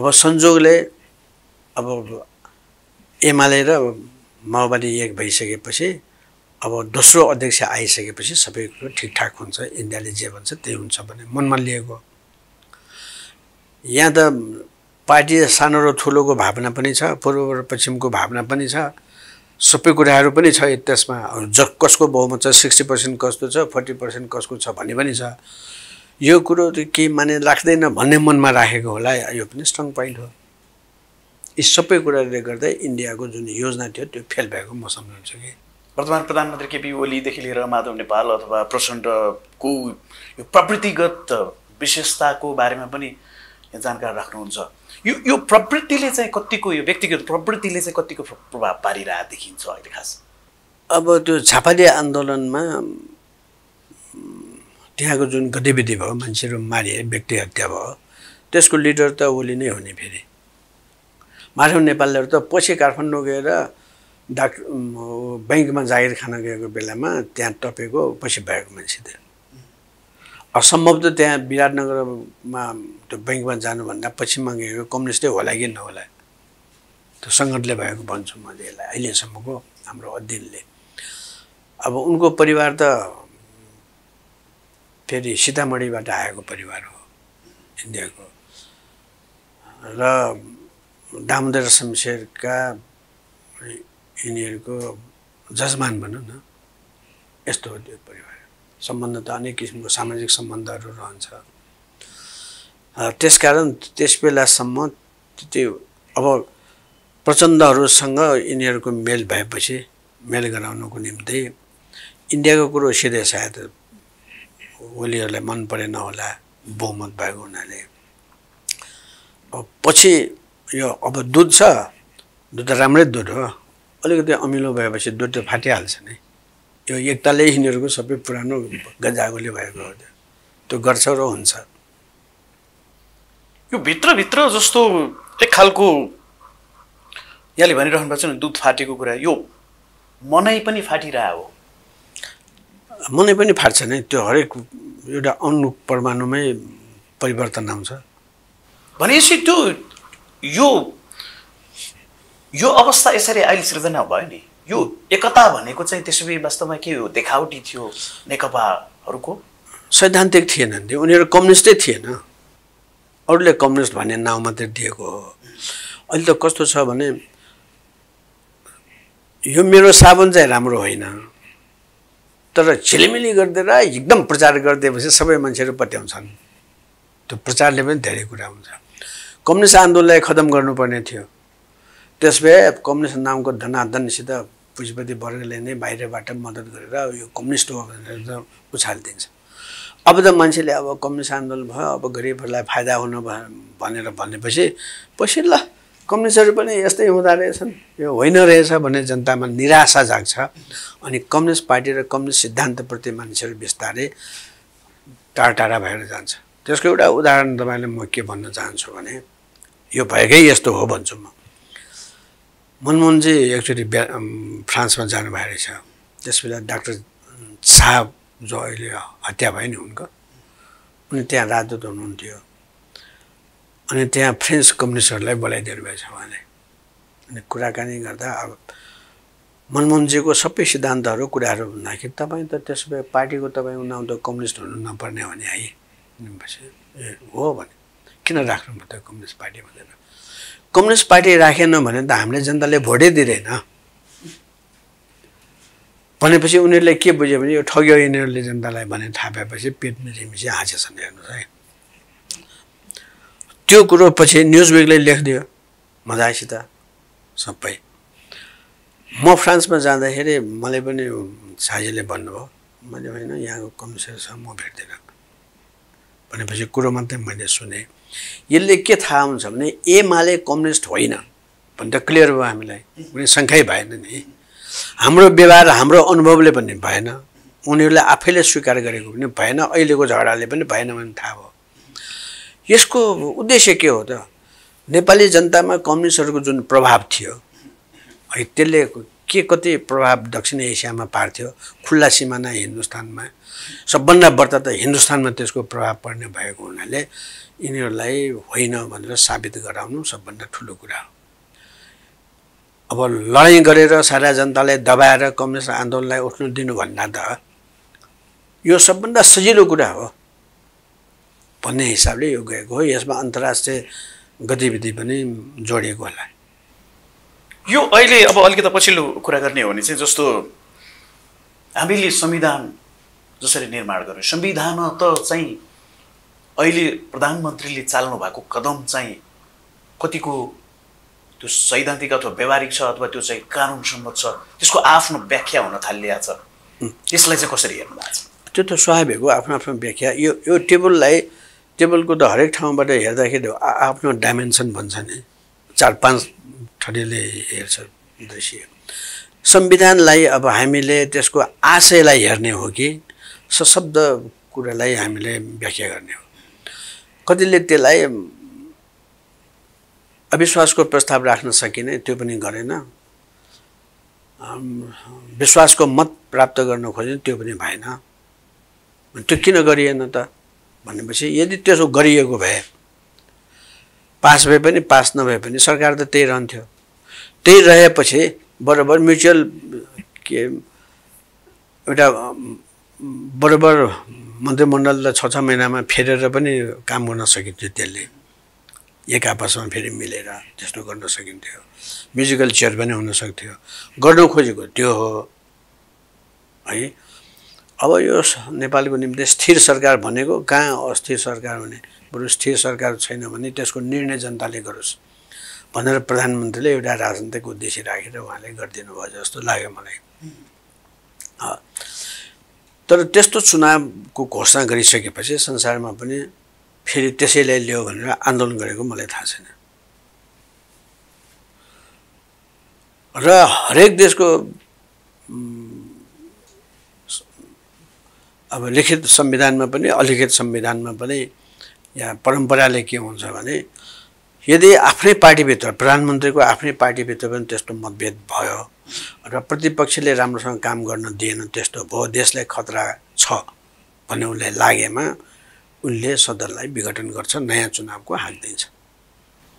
अब संजोगले अब एमाले र माओवादी एक भइसकेपछि अब दोस्रो अध्यक्ष आइसकेपछि सबै कुरो ठिकठाक हुन्छ। इन्डियाले जे भन्छ त्यही हुन्छ भन्ने मनमा लिएको। यहाँ त पार्टी सानो र ठुलोको भावना पनि छ, पूर्व र पश्चिमको भावना पनि छ। सबै कुराहरू पनि छ त्यसमा कसको बहुमत छ 60% कसको छ 40% कसको छ भन्ने पनि छ यो कुरो के माने राख्दैन भन्ने मनमा राखेको होला यो पनि स्ट्रङ पोइन्ट हो यी सबै कुराहरूले गर्दा इन्डियाको जुन योजना थियो त्यो फेल भएको म सम्झन्छु कि वर्तमान प्रधानमन्त्री केपी ओलीदेखि लिएर माधव नेपाल अथवा प्रचण्डको यो प्रवृत्तिगत विशेषताको बारेमा पनि जानकार राख्नुहुन्छ यो प्रवृत्तिले चाहिँ कतिको यो व्यक्तिगत प्रवृत्तिले चाहिँ कतिको प्रभाव पारिरहेको देखिन्छ अहिले खास अब त्यो झापाली आन्दोलनमा त्यहाँको जुन गतिविधि भयो मान्छेहरू मारिए व्यक्ति हत्या भयो त्यसको लिडर त ओली नै हो नि फेरि माधव नेपालले त पछि काठमाडौँ गएर बैंकमा जागिर खान गएको बेलामा त्यहाँ टपेको पछि भएको मान्छे थियो असम्भव त त्यहाँ विराटनगरमा त्यो बैंकमा जानुभन्दा पछिमा गएको कम्युनिस्टै होला कि नहोला त्यो सङ्कटले भएको भन्छु मैले यसलाई अहिलेसम्मको हाम्रो अध्ययनले अब उनको परिवार त फेरि सीतामढीबाट आएको परिवार हो इन्डियाको र दामोदर शमशेरका यिनीहरूको जजमान भनौँ न यस्तो हो त्यो परिवार सम्बन्ध त अनेक किसिमको सामाजिक सम्बन्धहरू रहन्छ त्यसकारण त्यस बेलासम्म त्यो अब प्रचण्डहरूसँग यिनीहरूको मेल भएपछि मेल गराउनको निम्ति इन्डियाको कुरो सिधै सायद ओलीहरूलाई मन परेन होला बहुमत भएको हुनाले अब पछि यो अब दुध छ दुध त राम्रै दुध हो अलिकति अमिलो भएपछि दुध त फाटिहाल्छ नि यो एकताले यिनीहरूको सबै पुरानो गजागोले भएको हो त्यो गर्छ र हुन्छ यो भित्रभित्र जस्तो एक खालको यहाँले भनिरहनु भएको छ नि दुध फाटेको कुरा यो मनै पनि फाटिरह हो मनै पनि फाट्छ नि त्यो हरेक एउटा अणु परमाणुमै परिवर्तन आउँछ भनेपछि त्यो यो अवस्था यसरी अहिले सृजना भयो नि यो एकता भनेको चाहिँ त्यसै वास्तवमा के हो देखावटी थियो नेकपाहरूको सैद्धान्तिक थिएन नि उनीहरू कम्युनिस्टै थिएन अरूले कम्युनिस्ट भन्ने नाउँ मात्रै दिएको हो अहिले त कस्तो छ भने यो मेरो साबुन चाहिँ राम्रो होइन तर झिलिमिली गरिदिएर एकदम प्रचार गरिदिएपछि सबै मान्छेहरू पत्याउँछन् त्यो प्रचारले पनि धेरै कुरा हुन्छ कम्युनिस्ट आन्दोलनलाई खतम गर्नुपर्ने थियो त्यसभए कम्युनिस्ट नामको धनाधनसित पुँजीपति वर्गले नै बाहिरबाट मद्दत गरेर यो कम्युनिस्ट हो भनेर उछालिदिन्छ अब त मान्छेले अब कम्युनिस्ट आन्दोलन भयो अब गरिबहरूलाई फाइदा हुन भनेर भनेपछि पछि ल कम्युनिस्टहरू पनि यस्तै हुँदो रहेछन् यो होइन रहेछ भन्ने जनतामा निराशा जाग्छ अनि कम्युनिस्ट पार्टी र कम्युनिस्ट सिद्धान्तप्रति मान्छेहरू बिस्तारै टाढा भएर जान्छ त्यसको एउटा उदाहरण तपाईँले म के भन्न चाहन्छु भने यो भएकै यस्तो हो भन्छु म मनमोहनजी एकचोटि फ्रान्समा जानुभएको रहेछ त्यसबेला डाक्टर साहब जो अहिले हत्या भयो नि उनको उनी त्यहाँ राजदूत हुनुहुन्थ्यो अनि त्यहाँ फ्रेन्च कम्युनिस्टहरूलाई बोलाइदिनु भएछ उहाँले अनि कुराकानी गर्दा अब मनमोहनजीको सबै सिद्धान्तहरू कुराहरू भन्दाखेरि तपाईँ त त्यसो भए पार्टीको तपाईँ उनीहरू त कम्युनिस्ट हुनु नपर्ने भने है भनेपछि ए हो भने किन राख्नु त कम्युनिस्ट पार्टी भनेर कम्युनिस्ट पार्टी राखेन भने त हामीले जनताले भोटै दिँदैन भनेपछि उनीहरूले के बुझ्यो भने यो ठग्यो यिनीहरूले जनतालाई भने थाहा पाएपछि पेट मिचिमिची हाँसेछन् हेर्नुहोस् है त्यो कुरो पछि न्युज विकले लेखिदियो मजासित सबै म फ्रान्समा जाँदाखेरि मलाई पनि साझीले भन्नुभयो मैले होइन यहाँको कम्युनिस्टसँग म भेट्दिनँ भनेपछि कुरो मात्रै मैले सुने यसले के थाहा हुन्छ भने एमाले कम्युनिस्ट होइन भने त क्लियर भयो हामीलाई कुनै शङ्कै भएन नि हाम्रो व्यवहार हाम्रो अनुभवले पनि भएन उनीहरूले आफैले स्वीकार गरेको पनि भएन अहिलेको झगडाले पनि भएन भने थाहा भयो यसको उद्देश्य के हो त नेपाली जनतामा कम्युनिस्टहरूको जुन प्रभाव थियो है त्यसले के कति प्रभाव दक्षिण एसियामा पार्थ्यो खुल्ला सिमाना हिन्दुस्तानमा सबभन्दा बढ्ता त हिन्दुस्तानमा त्यसको प्रभाव पर्ने भएको हुनाले यिनीहरूलाई होइन भनेर साबित गराउनु सबभन्दा ठुलो कुरा हो अब लडाइँ गरेर सारा जनतालाई दबाएर कम्युनिस्ट आन्दोलनलाई उठ्नु दिनु भन्दा त यो सबभन्दा सजिलो कुरा हो भन्ने हिसाबले यो गएको हो यसमा अन्तर्राष्ट्रिय गतिविधि पनि जोडिएको होला यो अहिले अब अलिकति पछिल्लो कुरा गर्ने हो भने चाहिँ जस्तो हामीले संविधान जसरी निर्माण गर्यो संविधानमा त चाहिँ अहिले प्रधानमन्त्रीले चाल्नु भएको कदम चाहिँ कतिको त्यो सैद्धान्तिक अथवा व्यवहारिक छ अथवा त्यो चाहिँ कानुन सम्मत छ त्यसको आफ्नो व्याख्या हुन थालिएको छ त्यसलाई चाहिँ कसरी हेर्नु भएको छ त्यो त स्वाभाविक हो आफ्नो आफ्नो व्याख्या यो टेबलको त हरेक ठाउँबाट हेर्दाखेरि आफ्नो डाइमेन्सन भन्छ नि 4-5 थरीले हेर्छ दृश्य संविधानलाई अब हामीले त्यसको आशयलाई हेर्ने हो कि सशब्द कुरालाई हामीले व्याख्या गर्ने हो कतिले त्यसलाई अविश्वासको प्रस्ताव राख्न सकिने त्यो पनि गरेन विश्वासको मत प्राप्त गर्न खोज्ने त्यो पनि भएन त्यो किन गरिएन त भनेपछि यदि त्यसो गरिएको भए पास भए पनि पास नभए पनि सरकार त त्यही रहन्थ्यो त्यही रहेपछि बराबर म्युचुअल के एउटा बराबर मन्त्रीमण्डललाई 6-6 महिनामा फेरेर पनि काम गर्न सकिन्थ्यो त्यसले एक आपसमा फेरि मिलेर त्यस्तो गर्न सकिन्थ्यो म्युजिकल चेयर पनि हुन सक्थ्यो गर्न खोजेको त्यो हो है अब यो नेपालको निम्ति स्थिर सरकार भनेको कहाँ अस्थिर सरकार भने बरु स्थिर सरकार छैन भने त्यसको निर्णय जनताले गरोस् भनेर प्रधानमन्त्रीले एउटा राजनीतिक उद्देश्य राखेर उहाँले गरिदिनु भयो जस्तो लाग्यो मलाई तर त्यस्तो चुनावको घोषणा गरिसकेपछि संसारमा पनि फेरि त्यसैलाई ल्यायो भनेर आन्दोलन गरेको मलाई थाहा छैन र हरेक देशको अब लिखित संविधानमा पनि अलिखित संविधानमा पनि यहाँ परम्पराले के हुन्छ भने यदि आफ्नै पार्टीभित्र प्रधानमन्त्रीको आफ्नै पार्टीभित्र पनि त्यस्तो मतभेद भयो र प्रतिपक्षले राम्रोसँग काम गर्न दिएन त्यस्तो भयो देशलाई खतरा छ भन्ने उसलाई लागेमा उनले सदनलाई विघटन गर्छ नयाँ चुनावको हाक दिन्छ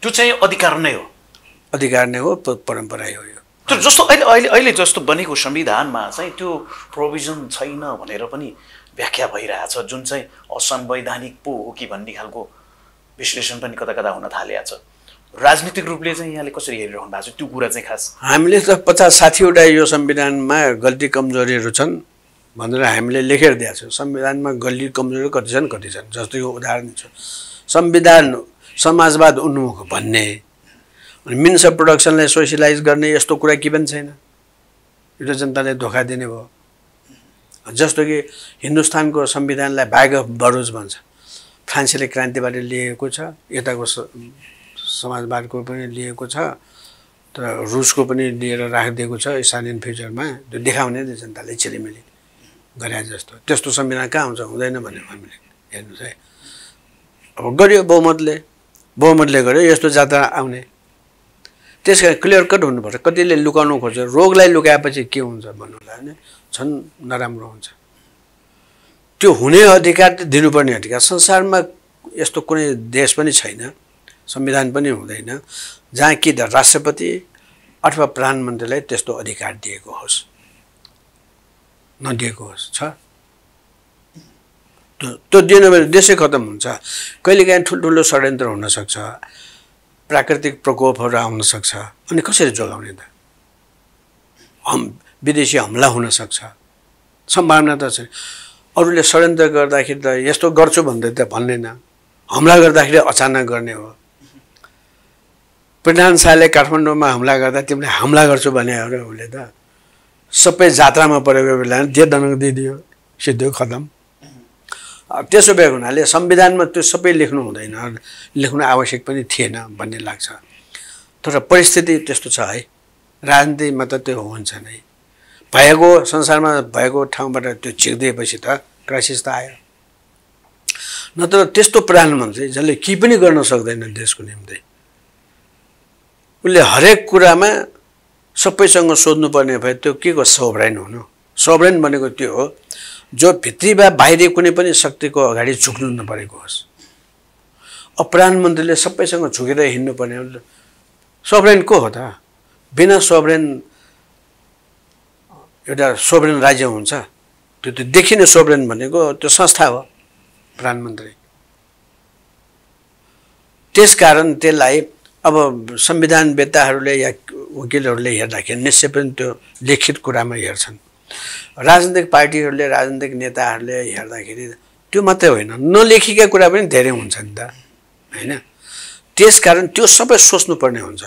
त्यो चाहिँ अधिकार नै हो परम्परा हो यो तर जस्तो अहिले जस्तो बनेको संविधानमा चाहिँ त्यो प्रोभिजन छैन भनेर पनि व्याख्या भइरहेछ जुन चाहिँ असंवैधानिक पो हो कि भन्ने खालको विश्लेषण पनि कता कता हुन थालेको छ राजनीतिक रूपले चाहिँ यहाँले कसरी हेरिरहनु भएको छ त्यो कुरा चाहिँ खास हामीले त 50-60 वटा यो संविधानमा गल्ती कमजोरीहरू छन् भनेर हामीले लेखेर दिएको छौँ संविधानमा गल्ती कमजोरी कति छन् जस्तो यो उदाहरण छ संविधान समाजवाद उन्मुख भन्ने अनि मिन्स अफ प्रोडक्सनलाई सोसियलाइज गर्ने यस्तो कुरा के पनि छैन यो जनताले धोका दिने भयो जस्तो कि हिन्दुस्तानको संविधानलाई भाग अफ बरोज भन्छ फ्रान्सले क्रान्तिबाट लिएको छ यताको समाजवादको पनि लिएको छ तर रुसको पनि लिएर राखिदिएको छ इसानियन फ्युचरमा त्यो देखाउने जनताले छिरिमिली गरे जस्तो त्यस्तो संविधान कहाँ हुन्छ हुँदैन भन्ने हामीले हेर्नुहोस् है अब गर्यो बहुमतले गर्यो यस्तो जात्रा आउने त्यसकारण क्लियर कट हुनुपर्छ कतिले लुकाउनु खोज्छ रोगलाई लुकाएपछि के हुन्छ भन्नुलाई भने झन् नराम्रो हुन्छ त्यो हुने अधिकार त दिनुपर्ने अधिकार संसारमा यस्तो कुनै देश पनि छैन संविधान पनि हुँदैन जहाँ कि राष्ट्रपति अथवा प्रधानमन्त्रीलाई त्यस्तो अधिकार दिएको होस् नदिएको होस् छ त्यो दिएन भने देशै खतम हुन्छ कहिलेकाहीँ ठुल्ठुलो षड्यन्त्र हुनसक्छ प्राकृतिक प्रकोपहरू आउन सक्छ अनि कसरी जोगाउने त विदेशी हमला हुनसक्छ सम्भावना त छ अरूले षड्यन्त्र गर्दाखेरि त यस्तो गर्छु भन्दै त भन्दैन हमला गर्दाखेरि अचानक गर्ने हो प्रधान शाहले काठमाडौँमा हमला गर्दा तिमीले हमला गर्छु भने हो र उसले त सबै जात्रामा परेको बेला जे दनक दिइदियो सिद्धो खतम त्यसो भएको हुनाले संविधानमा त्यो सबै लेख्नु हुँदैन लेख्नु आवश्यक पनि थिएन भन्ने लाग्छ तर परिस्थिति त्यस्तो छ है राजनीतिमा त त्यो हुन्छ नै भएको संसारमा भएको ठाउँबाट त्यो झिक्दिएपछि त क्राइसिस त आयो नत्र त्यस्तो प्रधानमन्त्री जसले के पनि गर्न सक्दैन देशको निम्ति उसले हरेक कुरामा सबैसँग सोध्नुपर्ने भए त्यो के को सोभरेन हुनु सोभरेन भनेको त्यो हो जो भित्री वा बाहिरी कुनै पनि शक्तिको अगाडि झुक्नु नपरेको होस् अब प्रधानमन्त्रीले सबैसँग झुकेर हिँड्नुपर्ने सोभरेन को हो त बिना सोभरेन एउटा सोभरेन राज्य हुन्छ त्यो देखिने सोभरेन भनेको त्यो संस्था हो प्रधानमन्त्री त्यसकारण त्यसलाई अब संविधानवेत्ताहरूले या वकिलहरूले हेर्दाखेरि निश्चय पनि त्यो लिखित कुरामा हेर्छन्। राजनीतिक पार्टीहरूले राजनीतिक नेताहरूले हेर्दाखेरि त्यो मात्रै होइन नलेखिएका कुरा पनि धेरै हुन्छ नि त हैन। त्यसकारण त्यो सबै सोच्नुपर्ने हुन्छ।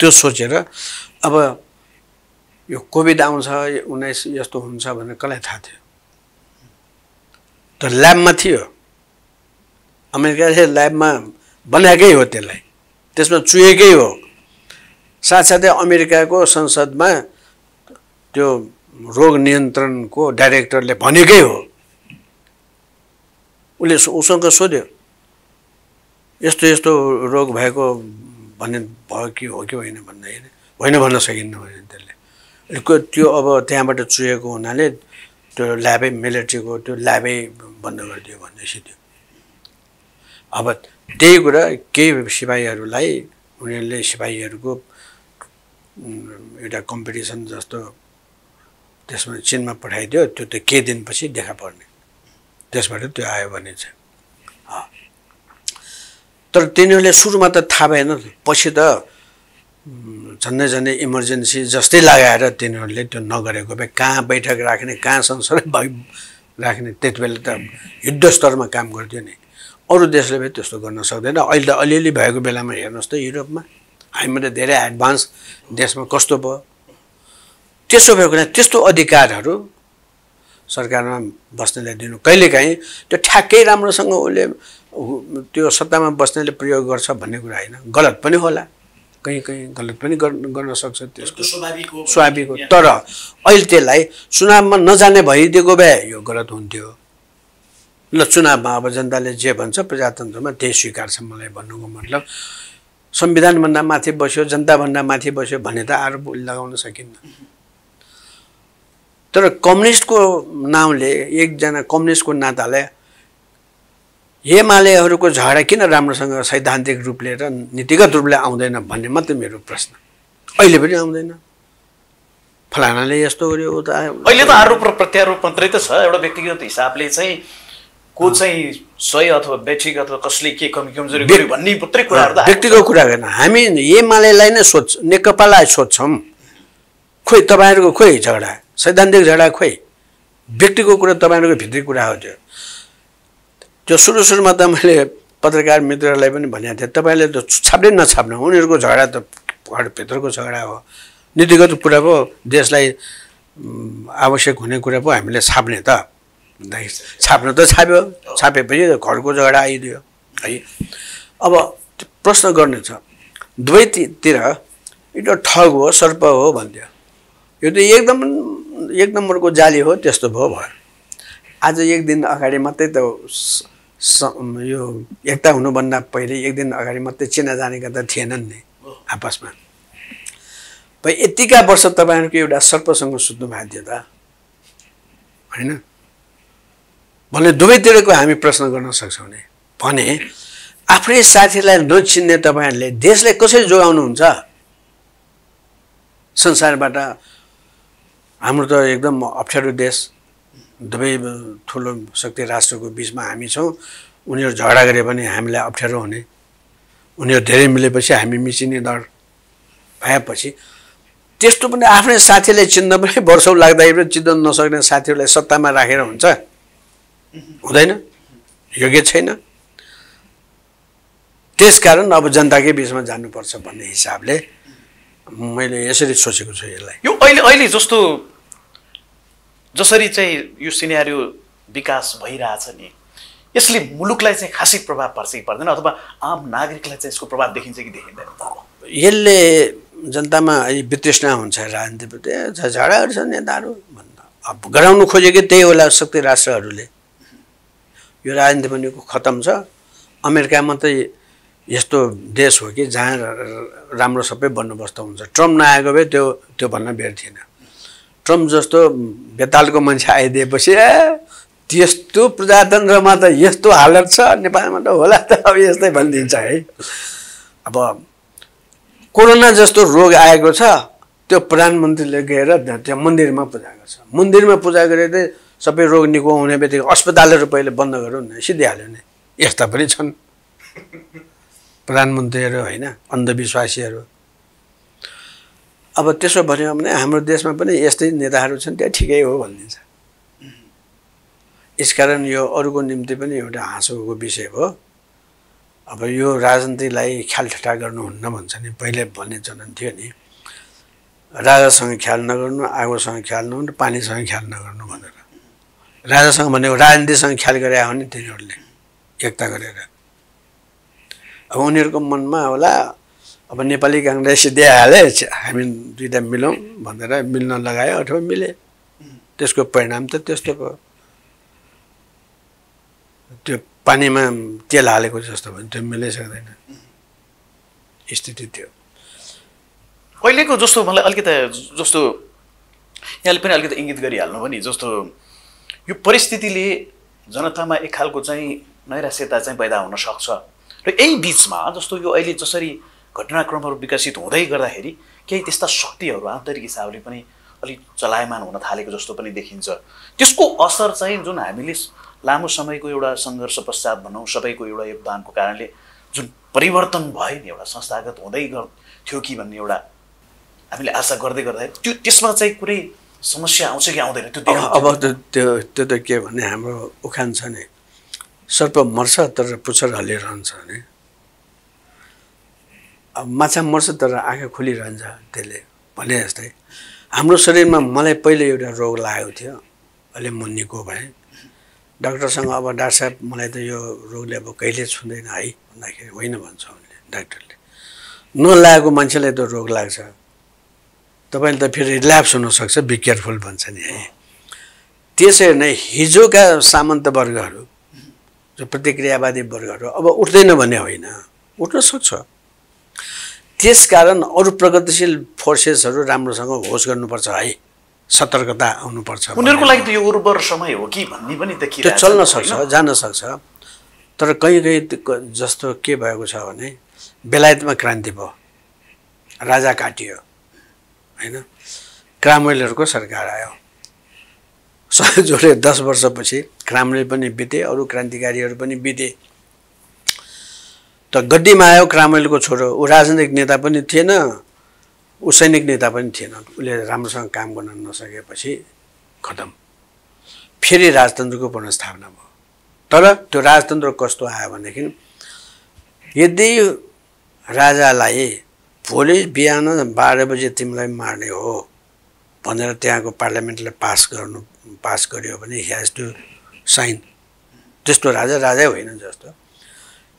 त्यो सोचेर अब यो कोभिड आउँछ 19 यस्तो हुन्छ भनेर कसलाई थाहा थियो? त ल्याबमा थियो, अमेरिकाले ल्याबमा बनाएकै हो, त्यसलाई त्यसमा चुहेकै हो। साथसाथै अमेरिकाको संसदमा त्यो रोग नियन्त्रणको डाइरेक्टरले भनेकै हो। उसले उसँग सोध्यो यस्तो यस्तो रोग भएको भन्ने भयो कि हो कि होइन भन्दाखेरि होइन भन्न सकिन्न भने त्यसले त्यो अब त्यहाँबाट चुहेको हुनाले त्यो ल्याबै मिलिट्रीको त्यो ल्याबै बन्द गरिदियो भनेपछि थियो। अब त्यही कुरा केही सिपाहीहरूलाई उनीहरूले सिपाहीहरूको एउटा कम्पिटिसन जस्तो त्यसमा चीनमा पठाइदियो। त्यो त केही दिनपछि देखा पर्ने, त्यसबाट त्यो आयो भने चाहिँ। तर तिनीहरूले सुरुमा त थाहा भएन, पछि त झन्डै झन्डै इमर्जेन्सी जस्तै लगाएर तिनीहरूले त्यो नगरेको भए कहाँ बैठक राख्ने, कहाँ संसद राख्ने, त्यति बेला त युद्ध स्तरमा काम गर्थ्यो नि। अरू देशले पनि त्यस्तो गर्न सक्दैन। अहिले त अलिअलि भएको बेलामा हेर्नुहोस् त युरोपमा हामी त धेरै एडभान्स देशमा कस्तो भयो। त्यसो भएको हुनाले त्यस्तो अधिकारहरू सरकारमा बस्नेलाई दिनु कहिलेकाहीँ त्यो ठ्याक्कै राम्रोसँग उसले त्यो सत्तामा बस्नेले प्रयोग गर्छ भन्ने कुरा होइन, गलत पनि होला, कहीँ कहीँ गलत पनि गर्न सक्छ, त्यसको स्वाभाविक हो। तर अहिले त्यसलाई चुनावमा नजाने भइदिएको भए यो गलत हुन्थ्यो। ल चुनावमा अब जनताले जे भन्छ प्रजातन्त्रमा त्यही स्वीकार्छ। मलाई भन्नुको मतलब संविधानभन्दा माथि बस्यो, जनताभन्दा माथि बस्यो भने त आरोप लगाउन सकिन्न। तर कम्युनिस्टको नाउँले एकजना कम्युनिस्टको नाताले एमालेहरूको झगडा किन राम्रोसँग सैद्धान्तिक रूपले र नीतिगत रूपले आउँदैन भन्ने मात्रै मेरो प्रश्न। अहिले पनि आउँदैन। फलानाले यस्तो गर्यो उता अहिले त आरोप र प्रत्यारोप मात्रै त छ। एउटा व्यक्तिगत हिसाबले चाहिँ को चाहिँ सही अथवा व्यक्तिगत अथवा कसले के कमजोरी गर्यो भन्ने मात्रै कुराहरू त व्यक्तिगत कुरा गर्न हामी एमालेलाई नै नेकपालाई सोध्छौँ। खोइ तपाईँहरूको खोइ झगडा सैद्धान्तिक झगडा खोइ व्यक्तिको कुरा तपाईँहरूको भित्री कुरा हो। त्यो सुरुमा त मैले पत्रकार मित्रहरूलाई पनि भनेको थिएँ तपाईँले त छाप्दै नछाप्नु, उनीहरूको झगडा त भित्रको झगडा हो, नीतिगत कुरा पो देशलाई आवश्यक हुने कुरा पो हामीले छाप्ने त। छाप्नु त छाप्यो, छापेपछि घरको झगडा आइदियो है। अब प्रश्न गर्ने छ दुवैतिर एउटा ठग हो सर्प हो भन्थ्यो, यो त एक नम्बरको जाली हो, त्यस्तो भयो। आज एक दिन अगाडि मात्रै त यो एकता हुनुभन्दा पहिले एक दिन अगाडि मात्रै चिना जानेका त थिएनन् नि आपसमा। भाइ यतिका वर्ष तपाईँहरूको एउटा सर्पसँग सुत्नु भएको थियो त होइन भने दुवैतिरको हामी प्रश्न गर्न सक्छौँ नि। भने आफ्नै साथीलाई नचिन्ने तपाईँहरूले देशलाई कसरी जोगाउनुहुन्छ? संसारबाट हाम्रो त एकदम अप्ठ्यारो देश, दुवै ठुलो शक्ति राष्ट्रको बिचमा हामी छौँ। उनीहरू झगडा गरे पनि हामीलाई अप्ठ्यारो हुने, उनीहरू धेरै मिलेपछि हामी मिचिने डर भएपछि त्यस्तो पनि आफ्नै साथीलाई चिन्न पनि वर्षौँ लाग्दाखेरि चिन्न नसक्ने साथीहरूलाई सत्तामा राखेर हुन्छ? हुँदैन, योग्य छैन। त्यसकारण अब जनताकै बिचमा जानुपर्छ भन्ने हिसाबले मैले यसरी सोचेको छु यसलाई। यो अहिले जस्तो जसरी चाहिँ यो सिनेरियो विकास भइरहेछ नि, यसले मुलुकलाई चाहिँ खासै प्रभाव पर्छ कि पर्दैन, अथवा आम नागरिकलाई चाहिँ यसको प्रभाव देखिन्छ कि देखिँदैन? यसले जनतामा वितृष्णा हुन्छ राजनीतिप्रति, झगडाहरू छ नेताहरू भन्दा अब गराउनु खोजेको त्यही होला शक्ति राष्ट्रहरूले। यो राजनीति भनेको खतम छ। अमेरिका मात्रै यस्तो देश हो कि जहाँ राम्रो सबै बन्दोबस्त हुन्छ। ट्रम्प नआएको भए त्यो भन्न बेर थिएन। ट्रम्प जस्तो बेतालको मान्छे आइदिएपछि त्यस्तो प्रजातन्त्रमा त यस्तो हालत छ, नेपालमा त होला त अब यस्तै भनिदिन्छ है। अब कोरोना जस्तो रोग आएको छ, त्यो प्रधानमन्त्रीले गएर त्यो मन्दिरमा पूजा गर्छ। मन्दिरमा पूजा गरेर सबै रोग निको हुने बित्तिकै अस्पतालहरू पहिले बन्द गरौँ न, सिद्धिहाल्यो नि। यस्ता पनि छन् प्रधानमन्त्रीहरू होइन, अन्धविश्वासीहरू। अब त्यसो भन्यो भने हाम्रो देशमा पनि यस्तै नेताहरू छन् त्यहाँ ठिकै हो भनिदिन्छ। यसकारण यो अरूको निम्ति पनि एउटा हाँसोको विषय हो। अब यो राजनीतिलाई ख्यालठट्टा गर्नुहुन्न भन्छ नि, पहिले भन्ने चलन थियो नि, राजासँग ख्याल नगर्नु, आगोसँग ख्याल नगर्नु, पानीसँग ख्याल नगर्नु भनेर। राजासँग भनेको राजनीतिसँग ख्याल गरे हो नि तिनीहरूले एकता गरेर। अब उनीहरूको मनमा होला अब नेपाली काङ्ग्रेस दिइहाले हामी दुईटा मिलौँ भनेर मिल्न लगायो अथवा मिले, त्यसको परिणाम त त्यस्तो भयो। त्यो पानीमा तेल हालेको जस्तो भयो, त्यो मिलै सक्दैन स्थिति थियो। अहिलेको जस्तो मलाई अलिकति जस्तो यहाँले पनि अलिकति इङ्गित गरिहाल्नु पनि, जस्तो यो परिस्थितिले जनतामा एक खालको चाहिँ नैराश्यता चाहिँ पैदा हुन सक्छ र यही बिचमा जस्तो यो अहिले जसरी घटनाक्रमहरू विकसित हुँदै गर्दाखेरि केही त्यस्ता शक्तिहरू आन्तरिक हिसाबले पनि अलिक चलायमान हुन थालेको जस्तो पनि देखिन्छ। त्यसको असर चाहिँ जुन हामीले लामो समयको एउटा सङ्घर्ष पश्चात भनौँ, सबैको एउटा योगदानको कारणले जुन परिवर्तन भयो नि, एउटा संस्थागत हुँदै थियो कि भन्ने एउटा हामीले आशा गर्दै गर्दाखेरि त्यो त्यसमा चाहिँ कुनै समस्या आउँछ कि आउँदैन त्यो अब त्यो त के भने हाम्रो उखान छ नि, सर्प मर्छ तर पुच्छर हल्लिरहन्छ नि। अब माछा मर्छ तर आँखा खुलिरहन्छ, त्यसले भने जस्तै हाम्रो शरीरमा मलाई पहिले एउटा रोग लागेको थियो, अहिले म निको भएँ। डाक्टरसँग अब डाक्टर साहब मलाई त यो रोगले अब कहिले छुँदैन है भन्दाखेरि होइन भन्छ उनले, डाक्टरले। नलागेको मान्छेलाई त रोग लाग्छ, तपाईँले त फेरि रिल्याप्स हुनसक्छ, बी केयरफुल भन्छ नि है। त्यसरी नै हिजोका सामन्त वर्गहरू जो प्रतिक्रियावादी वर्गहरू अब उठ्दैन भन्ने होइन, उठ्न सक्छ। त्यसकारण अरू प्रगतिशील फोर्सेसहरू राम्रोसँग होस गर्नुपर्छ है, सतर्कता आउनुपर्छ। उनीहरूको लागि त यो उर्वर समय हो कि भन्ने पनि देखिरहेको छ। त्यो चल्न सक्छ, जान सक्छ। तर कहीँ जस्तो के भएको छ भने बेलायतमा क्रान्ति भयो, राजा काटियो होइन, क्रामवेलहरूको सरकार आयो, जोडे 10 वर्षपछि क्रामवेल पनि बिते, अरू क्रान्तिकारीहरू पनि बिते। त गद्दीमा आयो क्रामवेलको छोरो, ऊ राजनीतिक नेता पनि थिएन, ऊ सैनिक नेता पनि थिएन, उसले राम्रोसँग काम गर्न नसकेपछि खतम। फेरि राजतन्त्रको पुनर्स्थापना भयो। तर त्यो राजतन्त्र कस्तो आयो भनेदेखि यदि राजालाई भोलि बिहान 12 बजे तिमीलाई मार्ने हो भनेर त्यहाँको पार्लियामेन्टले पास गर्यो भने हि हेज टु साइन। त्यस्तो राजै होइन जस्तो,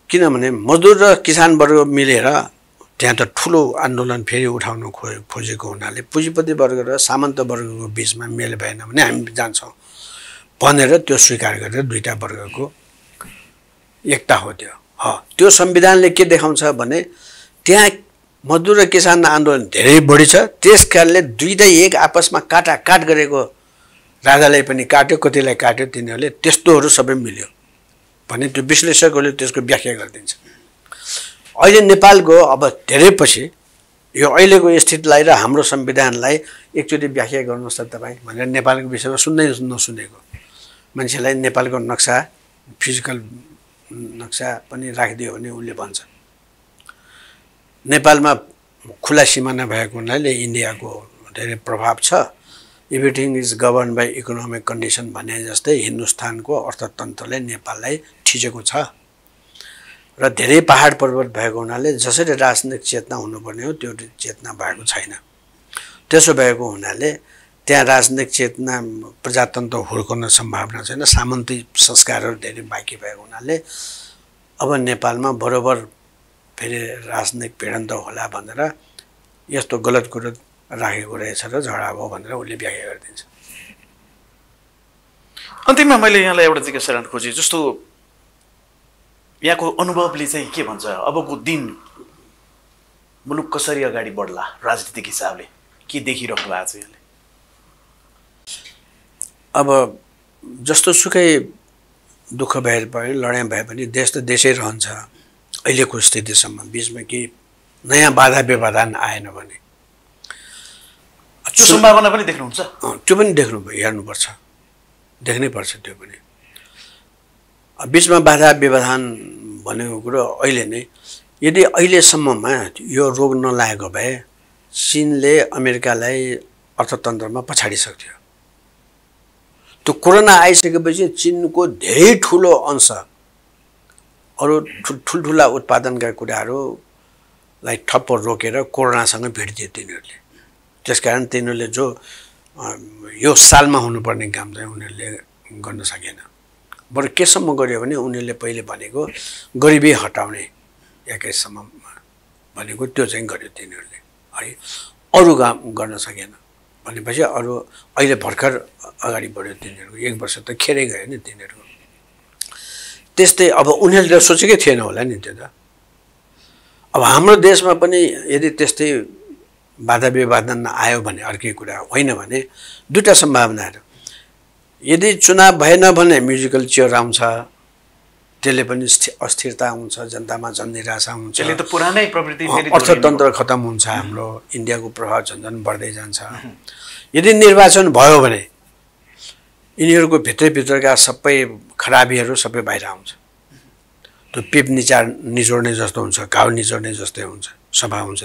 किनभने मजदुर र किसान वर्ग मिलेर त्यहाँ त ठुलो आन्दोलन फेरि उठाउन खोजेको हुनाले पुँजीपति वर्ग र सामन्त वर्गको बिचमा मेल भएन भने हामी जान्छौँ भनेर त्यो स्वीकार गरेर दुईटा वर्गको एकता हो त्यो। त्यो संविधानले के देखाउँछ भने त्यहाँ मजदुर र किसान आन्दोलन धेरै बढी छ, त्यसकारणले दुईटै एक आपसमा काटाकाट गरेको राजालाई पनि काट्यो, कतिलाई काट्यो, तिनीहरूले त्यस्तोहरू सबै मिल्यो भने त्यो विश्लेषकहरूले त्यसको व्याख्या गरिदिन्छ। अहिले नेपालको अब धेरै पछि यो अहिलेको स्थितिलाई र हाम्रो संविधानलाई एकचोटि व्याख्या गर्नुहोस् त तपाईँ भनेर नेपालको विषयमा सुन्दै नसुनेको मान्छेलाई नेपालको नक्सा, फिजिकल नक्सा पनि राखिदियो भने उसले भन्छ नेपालमा खुला सिमाना भएको हुनाले इन्डियाको धेरै प्रभाव छ, everything is govern by economic condition भने जस्तै हिन्दुस्तानको अर्थतन्त्रले नेपाललाई थिचेको छ र धेरै पहाड पर्वत भएको हुनाले जसरी राजनीतिक चेतना हुनुपर्ने हो त्यो चेतना भएको छैन। त्यसो भएको हुनाले त्यहाँ राजनीतिक चेतना प्रजातन्त्र हुर्कन सम्भावना छैन, सामन्ती संस्कारहरू धेरै बाँकी भएको हुनाले अब नेपालमा बरोबर फेरि राजनीतिक भिडन्त होला भनेर यस्तो गलत कुरो राखेको रहेछ र झगडा भयो भनेर उसले व्याख्या गरिदिन्छ। अन्तिममा मैले यहाँलाई एउटा जिज्ञासा गर्न खोजेँ, जस्तो यहाँको अनुभवले चाहिँ के भन्छ अबको दिन मुलुक कसरी अगाडि बढ्ला राजनीतिक हिसाबले, के देखिरहनु भएको छ यहाँले? अब जस्तो सुकै दुःख भए पनि लडाइँ भए पनि देश त देशै रहन्छ अहिलेको स्थितिसम्म, बिचमा केही नयाँ बाधा व्यवधान आएन भने त्यो सम्भावना पनि देख्नुहुन्छ? त्यो पनि हेर्नुपर्छ, देख्नै पर्छ त्यो पनि। बिचमा बाधा व्यवधान भनेको कुरो अहिले नै, यदि अहिलेसम्ममा यो रोग नलागेको भए चीनले अमेरिकालाई अर्थतन्त्रमा पछाडिसक्थ्यो। त्यो कोरोना आइसकेपछि चीनको धेरै ठुलो अंश अरू ठुल्ठुला उत्पादनका कुराहरूलाई ठप्प रोकेर कोरोनासँग भिड्दिए तिनीहरूले। त्यसकारण तिनीहरूले जो यो सालमा हुनुपर्ने काम चाहिँ उनीहरूले गर्न सकेन। बरु केसम्म गर्यो भने उनीहरूले पहिले भनेको गरिबी हटाउने 21 सम्ममा भनेको त्यो चाहिँ गर्यो तिनीहरूले है। अरू काम गर्न सकेन भनेपछि अरू अहिले भर्खर अगाडि बढ्यो तिनीहरूको। 1 वर्ष त खेरै गयो नि तिनीहरूको। त्यस्तै अब उनीहरूले सोचेकै थिएन होला नि त्यो त। अब हाम्रो देशमा पनि यदि त्यस्तै बाधा विवादन आयो भने अर्कै कुरा, होइन भने दुईटा सम्भावनाहरू। यदि चुनाव भएन भने म्युजिकल चेयर आउँछ, त्यसले पनि अस्थिरता हुन्छ, जनतामा झन् निराशा हुन्छ, त्यसले त पुरानै प्रवृत्ति फेरि अर्थतन्त्र खतम हुन्छ, हाम्रो इन्डियाको प्रभाव झन् बढ्दै जान्छ। यदि निर्वाचन भयो भने यिनीहरूको भित्रका सबै खराबीहरू सबै बाहिर आउँछ। त्यो पिप निचोड्ने जस्तो हुन्छ, घाउ निचोड्ने जस्तै हुन्छ, सफा हुन्छ।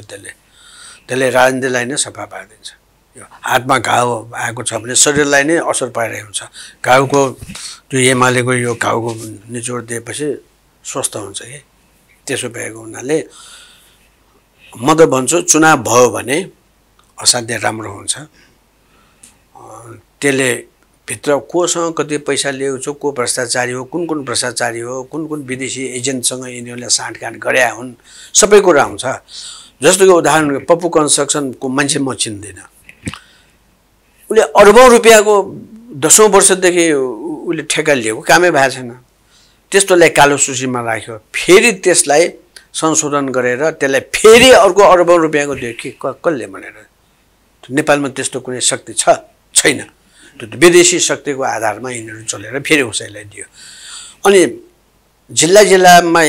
त्यसले राजनीतिलाई नै सफा पारिदिन्छ। यो हातमा घाउ आएको छ भने शरीरलाई नै असर पारिरहेको हुन्छ। घाउको त्यो एमालेको यो घाउको निचोड दिएपछि स्वस्थ हुन्छ कि। त्यसो भएको हुनाले म त भन्छु चुनाव भयो भने असाध्यै राम्रो हुन्छ। त्यसले भित्र कोसँग कति पैसा लिएको छ, को भ्रष्टाचारी हो, कुन भ्रष्टाचारी हो, कुन विदेशी एजेन्टसँग यिनीहरूले साँठगाँठ गरे हुन्, सबै कुरा हुन्छ। जस्तो कि उदाहरण पप्पू कन्स्ट्रक्सनको मान्छे म चिन्दिनँ। उसले अरबौँ रुपियाँको 10औं वर्षदेखि उसले ठेक्का लिएको, कामै भएको छैन। त्यस्तोलाई कालो सूचीमा राख्यो, फेरि त्यसलाई संशोधन गरेर त्यसलाई फेरि अर्को अरबौँ रुपियाँको दियो कि कसले भनेर। नेपालमा त्यस्तो कुनै शक्ति छैन। त्यो विदेशी शक्तिको आधारमा यिनीहरू चलेर फेरि उसैलाई दियो। अनि जिल्लामा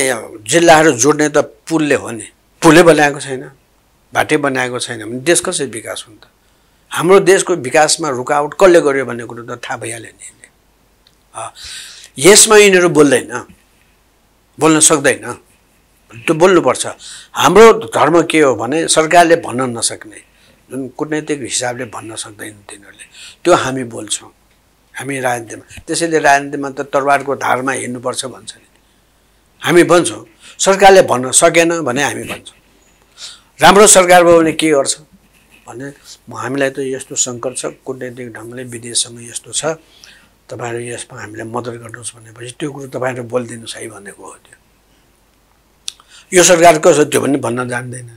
जिल्लाहरू जोड्ने त पुलले हो नि, पुलै बनाएको छैन, बाटै बनाएको छैन भने देश कसरी विकास हुन्छ त? हाम्रो देशको विकासमा रुकावट कसले गर्यो भन्ने कुरो त थाहा भइहाल्यो नि। यसमा यिनीहरू बोल्न सक्दैन। त्यो बोल्नुपर्छ। हाम्रो धर्म के हो भने सरकारले भन्न नसक्ने, जुन कुटनैतिक हिसाबले भन्न सक्दैन तिनीहरूले, त्यो हामी बोल्छौँ हामी राजनीतिमा। त्यसैले राजनीतिमा त तरवारको धारमा हिँड्नुपर्छ भन्छ नि। हामी भन्छौँ सरकारले भन्न सकेन भने हामी भन्छौँ राम्रो सरकार भयो भने के गर्छ भने हामीलाई त यस्तो सङ्कट छ, कुटनैतिक ढङ्गले विदेशसँग यस्तो छ, तपाईँहरू यसमा हामीलाई मद्दत गर्नुहोस् भनेपछि त्यो कुरो तपाईँहरू बोलिदिनुहोस् है भनेको हो। त्यो यो सरकार कसो त्यो पनि भन्न जान्दैन।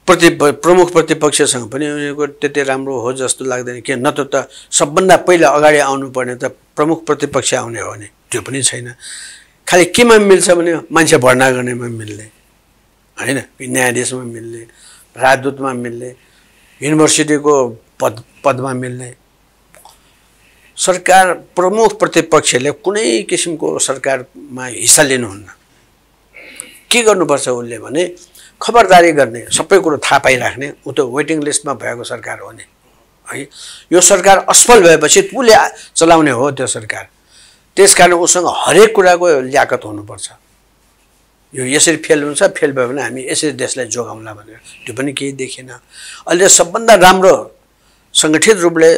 प्रमुख प्रतिपक्षसँग पनि उनीहरूको त्यति राम्रो हो जस्तो लाग्दैन। के न त सबभन्दा पहिला अगाडि आउनुपर्ने त प्रमुख प्रतिपक्ष आउने हो नि, त्यो पनि छैन। खालि केमा मिल्छ भने मान्छे भर्ना गर्नेमा मिल्ने होइन, न्यायाधीशमा मिल्ने, राजदूतमा मिल्ने, युनिभर्सिटीको पदमा मिल्ने। सरकार प्रमुख प्रतिपक्षले कुनै किसिमको सरकारमा हिस्सा लिनुहुन्न। के गर्नुपर्छ उसले भने खबरदारी गर्ने, सबै कुरो थाहा पाइराख्ने। ऊ त वेटिङ लिस्टमा भएको सरकार हो नि है। यो सरकार असफल भएपछि उसले चलाउने हो त्यो सरकार। त्यसकारण उसँग हरेक कुराको ल्याकत हुनुपर्छ। यो यसरी फेल हुन्छ, फेल भयो भने हामी यसरी देशलाई जोगाउँला भनेर त्यो पनि केही देखिएन। अहिले सबभन्दा राम्रो सङ्गठित रूपले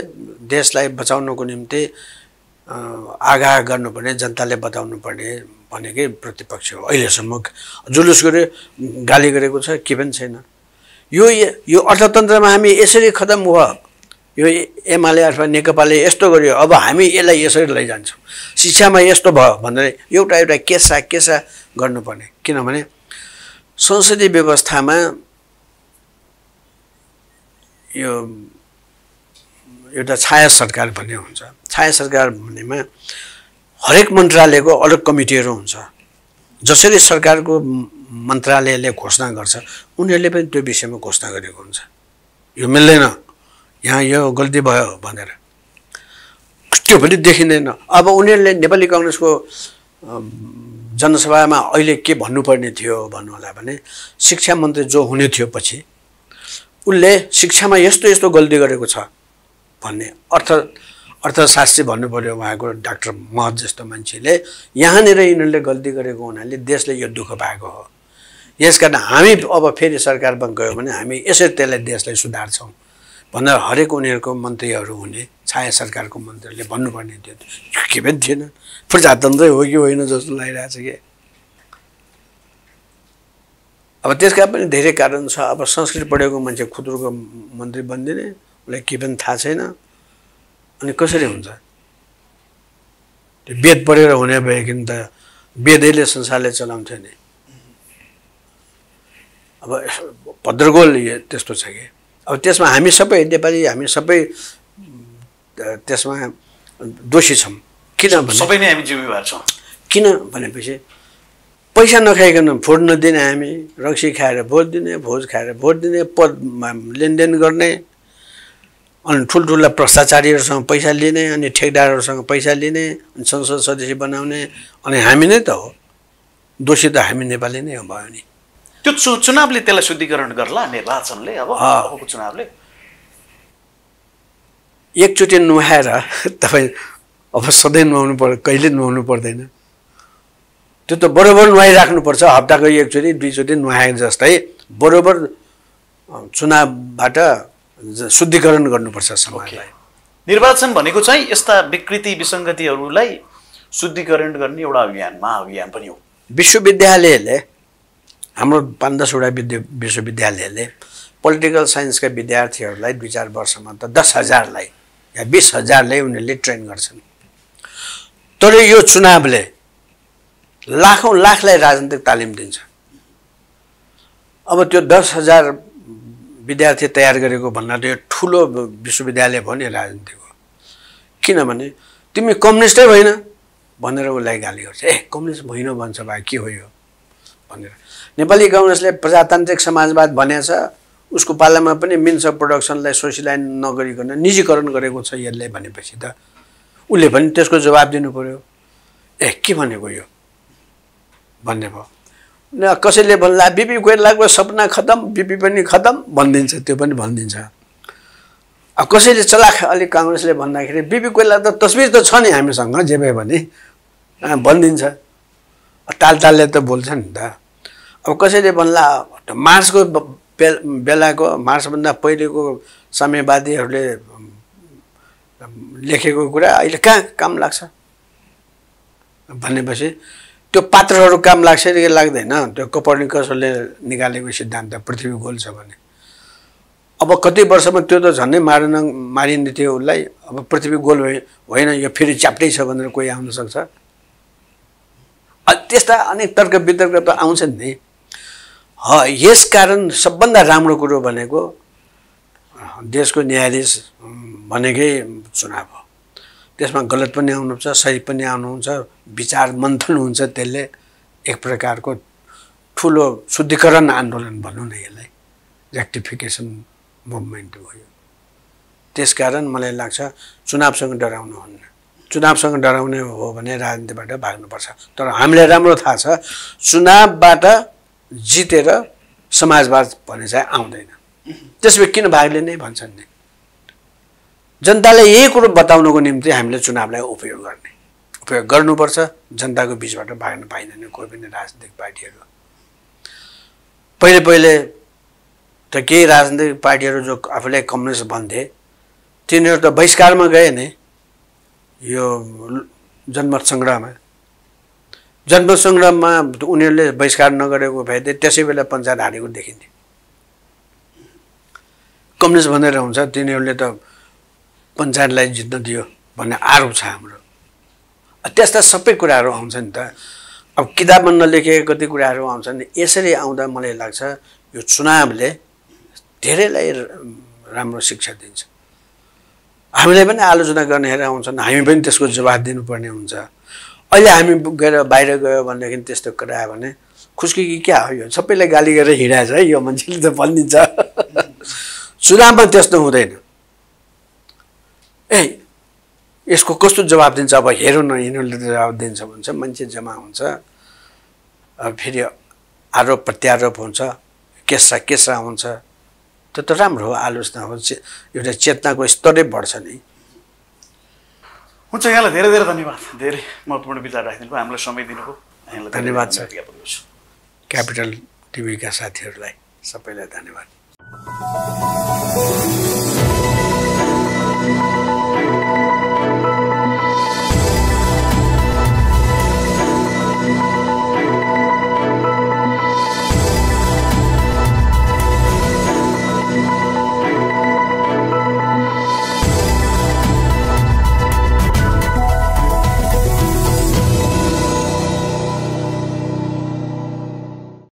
देशलाई बचाउनको निम्ति आगाह गर्नुपर्ने, जनताले बताउनु पर्ने भनेकै प्रतिपक्ष हो। अहिलेसम्म जुलुस गरे, गाली गरेको छ, के पनि छैन। यो अर्थतन्त्रमा हामी यसरी खतम भयो, यो एमाले अथवा नेकपाले यस्तो गर्यो, अब हामी यसलाई यसरी लैजान्छौँ, शिक्षामा यस्तो भयो भनेर एउटा केसा गर्नुपर्ने। किनभने संसदीय व्यवस्थामा यो एउटा छाया सरकार भन्ने हुन्छ। छाया सरकार भन्नेमा हरेक मन्त्रालयको अलग कमिटीहरू हुन्छ। जसरी सरकारको मन्त्रालयले घोषणा गर्छ उनीहरूले पनि त्यो विषयमा घोषणा गरेको हुन्छ। यो मिल्दैन, यहाँ यो गल्ती भयो भनेर त्यो पनि देखिँदैन। अब उनीहरूले नेपाली काङ्ग्रेसको जनसभामा अहिले के भन्नुपर्ने थियो भन्नु होला भने शिक्षा मन्त्री जो हुने थियो पछि उसले शिक्षामा यस्तो गल्ती गरेको छ भन्ने अर्थशास्त्री भन्नु पर्यो उहाँको डाक्टर महत जस्तो मान्छेले। यहाँनिर यिनीहरूले गल्ती गरेको हुनाले देशले यो दुःख पाएको हो। यसकारण हामी अब फेरि सरकारमा गयो भने हामी यसरी त्यसलाई देशलाई सुधार्छौँ भनेर हरेक उनीहरूको मन्त्रीहरू हुने छाया सरकारको मन्त्रीहरूले भन्नुपर्ने थियो के पनि थिएन प्रजातन्त्रै हो कि होइन जस्तो लागिरहेको छ कि अब त्यसका पनि धेरै कारण छ अब संस्कृत पढेको मान्छे खुद्रुको मन्त्री बनिदिने उसलाई के पनि थाहा छैन अनि कसरी हुन्छ त्यो वेद पढेर हुने भएदेखि त वेदैले संसारले चलाउँथ्यो नि अब भद्रगोल त्यस्तो छ कि अब त्यसमा हामी सबै नेपाली हामी सबै त्यसमा दोषी छौँ किन सबै नै हामी जिम्मेवार छौँ किन भनेपछि पैसा नखाइकन भोट नदिने हामी रक्सी खाएर भोट दिने भोज खाएर भोट दिने पदमा लेनदेन गर्ने अनि ठुल्ठुला भ्रष्टाचारीहरूसँग पैसा लिने अनि ठेकदारहरूसँग पैसा लिने अनि संसद सदस्य बनाउने अनि हामी नै त हो दोषी त हामी नेपाली नै हो भयो नि त्यो चुनावले त्यसलाई शुद्धिकरण गर्ला निर्वाचनले अबको चुनावले एकचोटि नुहाएर तपाईँ अब सधैँ नुहाउनु पर्छ कहिले नुहाउनु पर्दैन त्यो त बरोबर नुहाइराख्नुपर्छ हप्ताको एकचोटि दुईचोटि नुहाए जस्तै बरोबर चुनावबाट शुद्धिकरण गर्नुपर्छ समाजलाई निर्वाचन भनेको चाहिँ यस्ता विकृति विसङ्गतिहरूलाई शुद्धिकरण गर्ने एउटा अभियान महाअभियान पनि हो विश्वविद्यालयले हाम्रो 5-10 वटा विश्वविद्यालयले पोलिटिकल साइन्सका विद्यार्थीहरूलाई 2-4 वर्षमा त 10,000लाई या 20,000लाई उनीहरूले ट्रेन गर्छन् तर यो चुनावले लाखलाई राजनीतिक तालिम दिन्छ अब त्यो 10,000 विद्यार्थी तयार गरेको भन्दा त यो ठुलो विश्वविद्यालय भयो नि राजनीतिको किनभने तिमी कम्युनिस्टै होइन भनेर उसलाई गाली गर्छ कम्युनिस्ट होइन भन्छ भए के हो यो भनेर नेपाली काङ्ग्रेसले प्रजातान्त्रिक समाजवाद भनेछ उसको पालामा पनि मिन्स अफ प्रोडक्सनलाई सोसियलाइज नगरिकन निजीकरण गरेको छ यसले भनेपछि त उसले पनि त्यसको जवाब दिनु पर्यो के भनेको यो भन्ने भयो न कसैले भन्ला बिपी कोइरालाको सपना खतम बिपी पनि खतम भनिदिन्छ त्यो पनि भनिदिन्छ अब कसैले चलाख अलिक काङ्ग्रेसले भन्दाखेरि बिपी कोइराला त तस्बिर त छ नि हामीसँग जे भए पनि भनिदिन्छ टालटालले त बोल्छ नि त अब कसैले भन्ला मार्चको बेलाको मार्चभन्दा पहिलेको साम्यवादीहरूले लेखेको कुरा अहिले कहाँ काम लाग्छ भनेपछि त्यो पात्रहरू काम लाग्छ कि लाग्दैन त्यो कोपर्निकसले निकालेको सिद्धान्त पृथ्वी गोल छ भने अब कति वर्षमा त्यो त झन्डै मारिने थियो उसलाई अब पृथ्वी गोल होइन यो फेरि च्याप्टै छ भनेर कोही आउन सक्छ त्यस्ता अनेक तर्क वितर्क त आउँछ नि यस कारण सबभन्दा राम्रो कुरो भनेको देशको न्यायाधीश भनेकै चुनाव हो त्यसमा गलत पनि आउनुहुन्छ सही पनि आउनुहुन्छ विचार मन्थन हुन्छ त्यसले एक प्रकारको ठुलो शुद्धिकरण आन्दोलन भनौँ न यसलाई रेक्टिफिकेसन मुभमेन्ट हो यो त्यसकारण मलाई लाग्छ चुनावसँग डराउनु हुन्न चुनावसँग डराउने हो भने राजनीतिबाट भाग्नुपर्छ तर हामीलाई राम्रो थाहा छ चुनावबाट जितेर समाजवाद भन्ने चाहिँ आउँदैन त्यसमा किन भाग लिने भन्छन् नि जनतालाई यही कुरो बताउनको निम्ति हामीले चुनावलाई उपयोग गर्नुपर्छ जनताको बिचबाट भाग्न पाइँदैन कोही पनि राजनीतिक पार्टीहरू पहिले त केही राजनीतिक पार्टीहरू जो आफूलाई कम्युनिस्ट भन्थे तिनीहरू त बहिष्कारमा गए नि यो जनमत सङ्ग्राममा उनीहरूले बहिष्कार नगरेको भए त्यसै बेला पञ्चायत हारेको देखिन्थ्यो कम्युनिस्ट भनेर हुन्छ तिनीहरूले त पञ्चायतलाई जित्न दियो भन्ने आरोप छ हाम्रो त्यस्ता सबै कुराहरू आउँछ नि त अब किताबमा नलेखेका कति कुराहरू आउँछन् यसरी आउँदा मलाई लाग्छ यो चुनावले धेरैलाई राम्रो शिक्षा दिन्छ हामीलाई पनि आलोचना गर्ने हेरेर आउँछन् हामी पनि त्यसको जवाफ दिनुपर्ने हुन्छ अहिले हामी गएर बाहिर गयो भनेदेखि त्यस्तो कुरा आयो भने खुस्की कि क्या हो यो सबैलाई गाली गरेर हिँडाएछ है यो मान्छेले त भनिदिन्छ चुनावमा त्यस्तो हुँदैन यसको कस्तो जवाब दिन्छ अब हेरौँ न यिनीहरूले त जवाब दिन्छ भन्छ मान्छे जम्मा हुन्छ फेरि आरोप प्रत्यारोप हुन्छ केसा हुन्छ त्यो त राम्रो हो आलोचना हो एउटा चेतनाको स्तरै बढ्छ नि हुन्छ यहाँलाई धेरै धेरै धन्यवाद धेरै महत्त्वपूर्ण विचार राखिदिनु भयो हामीलाई समय दिनुभयो धन्यवाद छ क्यापिटल टिभीका साथीहरूलाई सबैलाई धन्यवाद।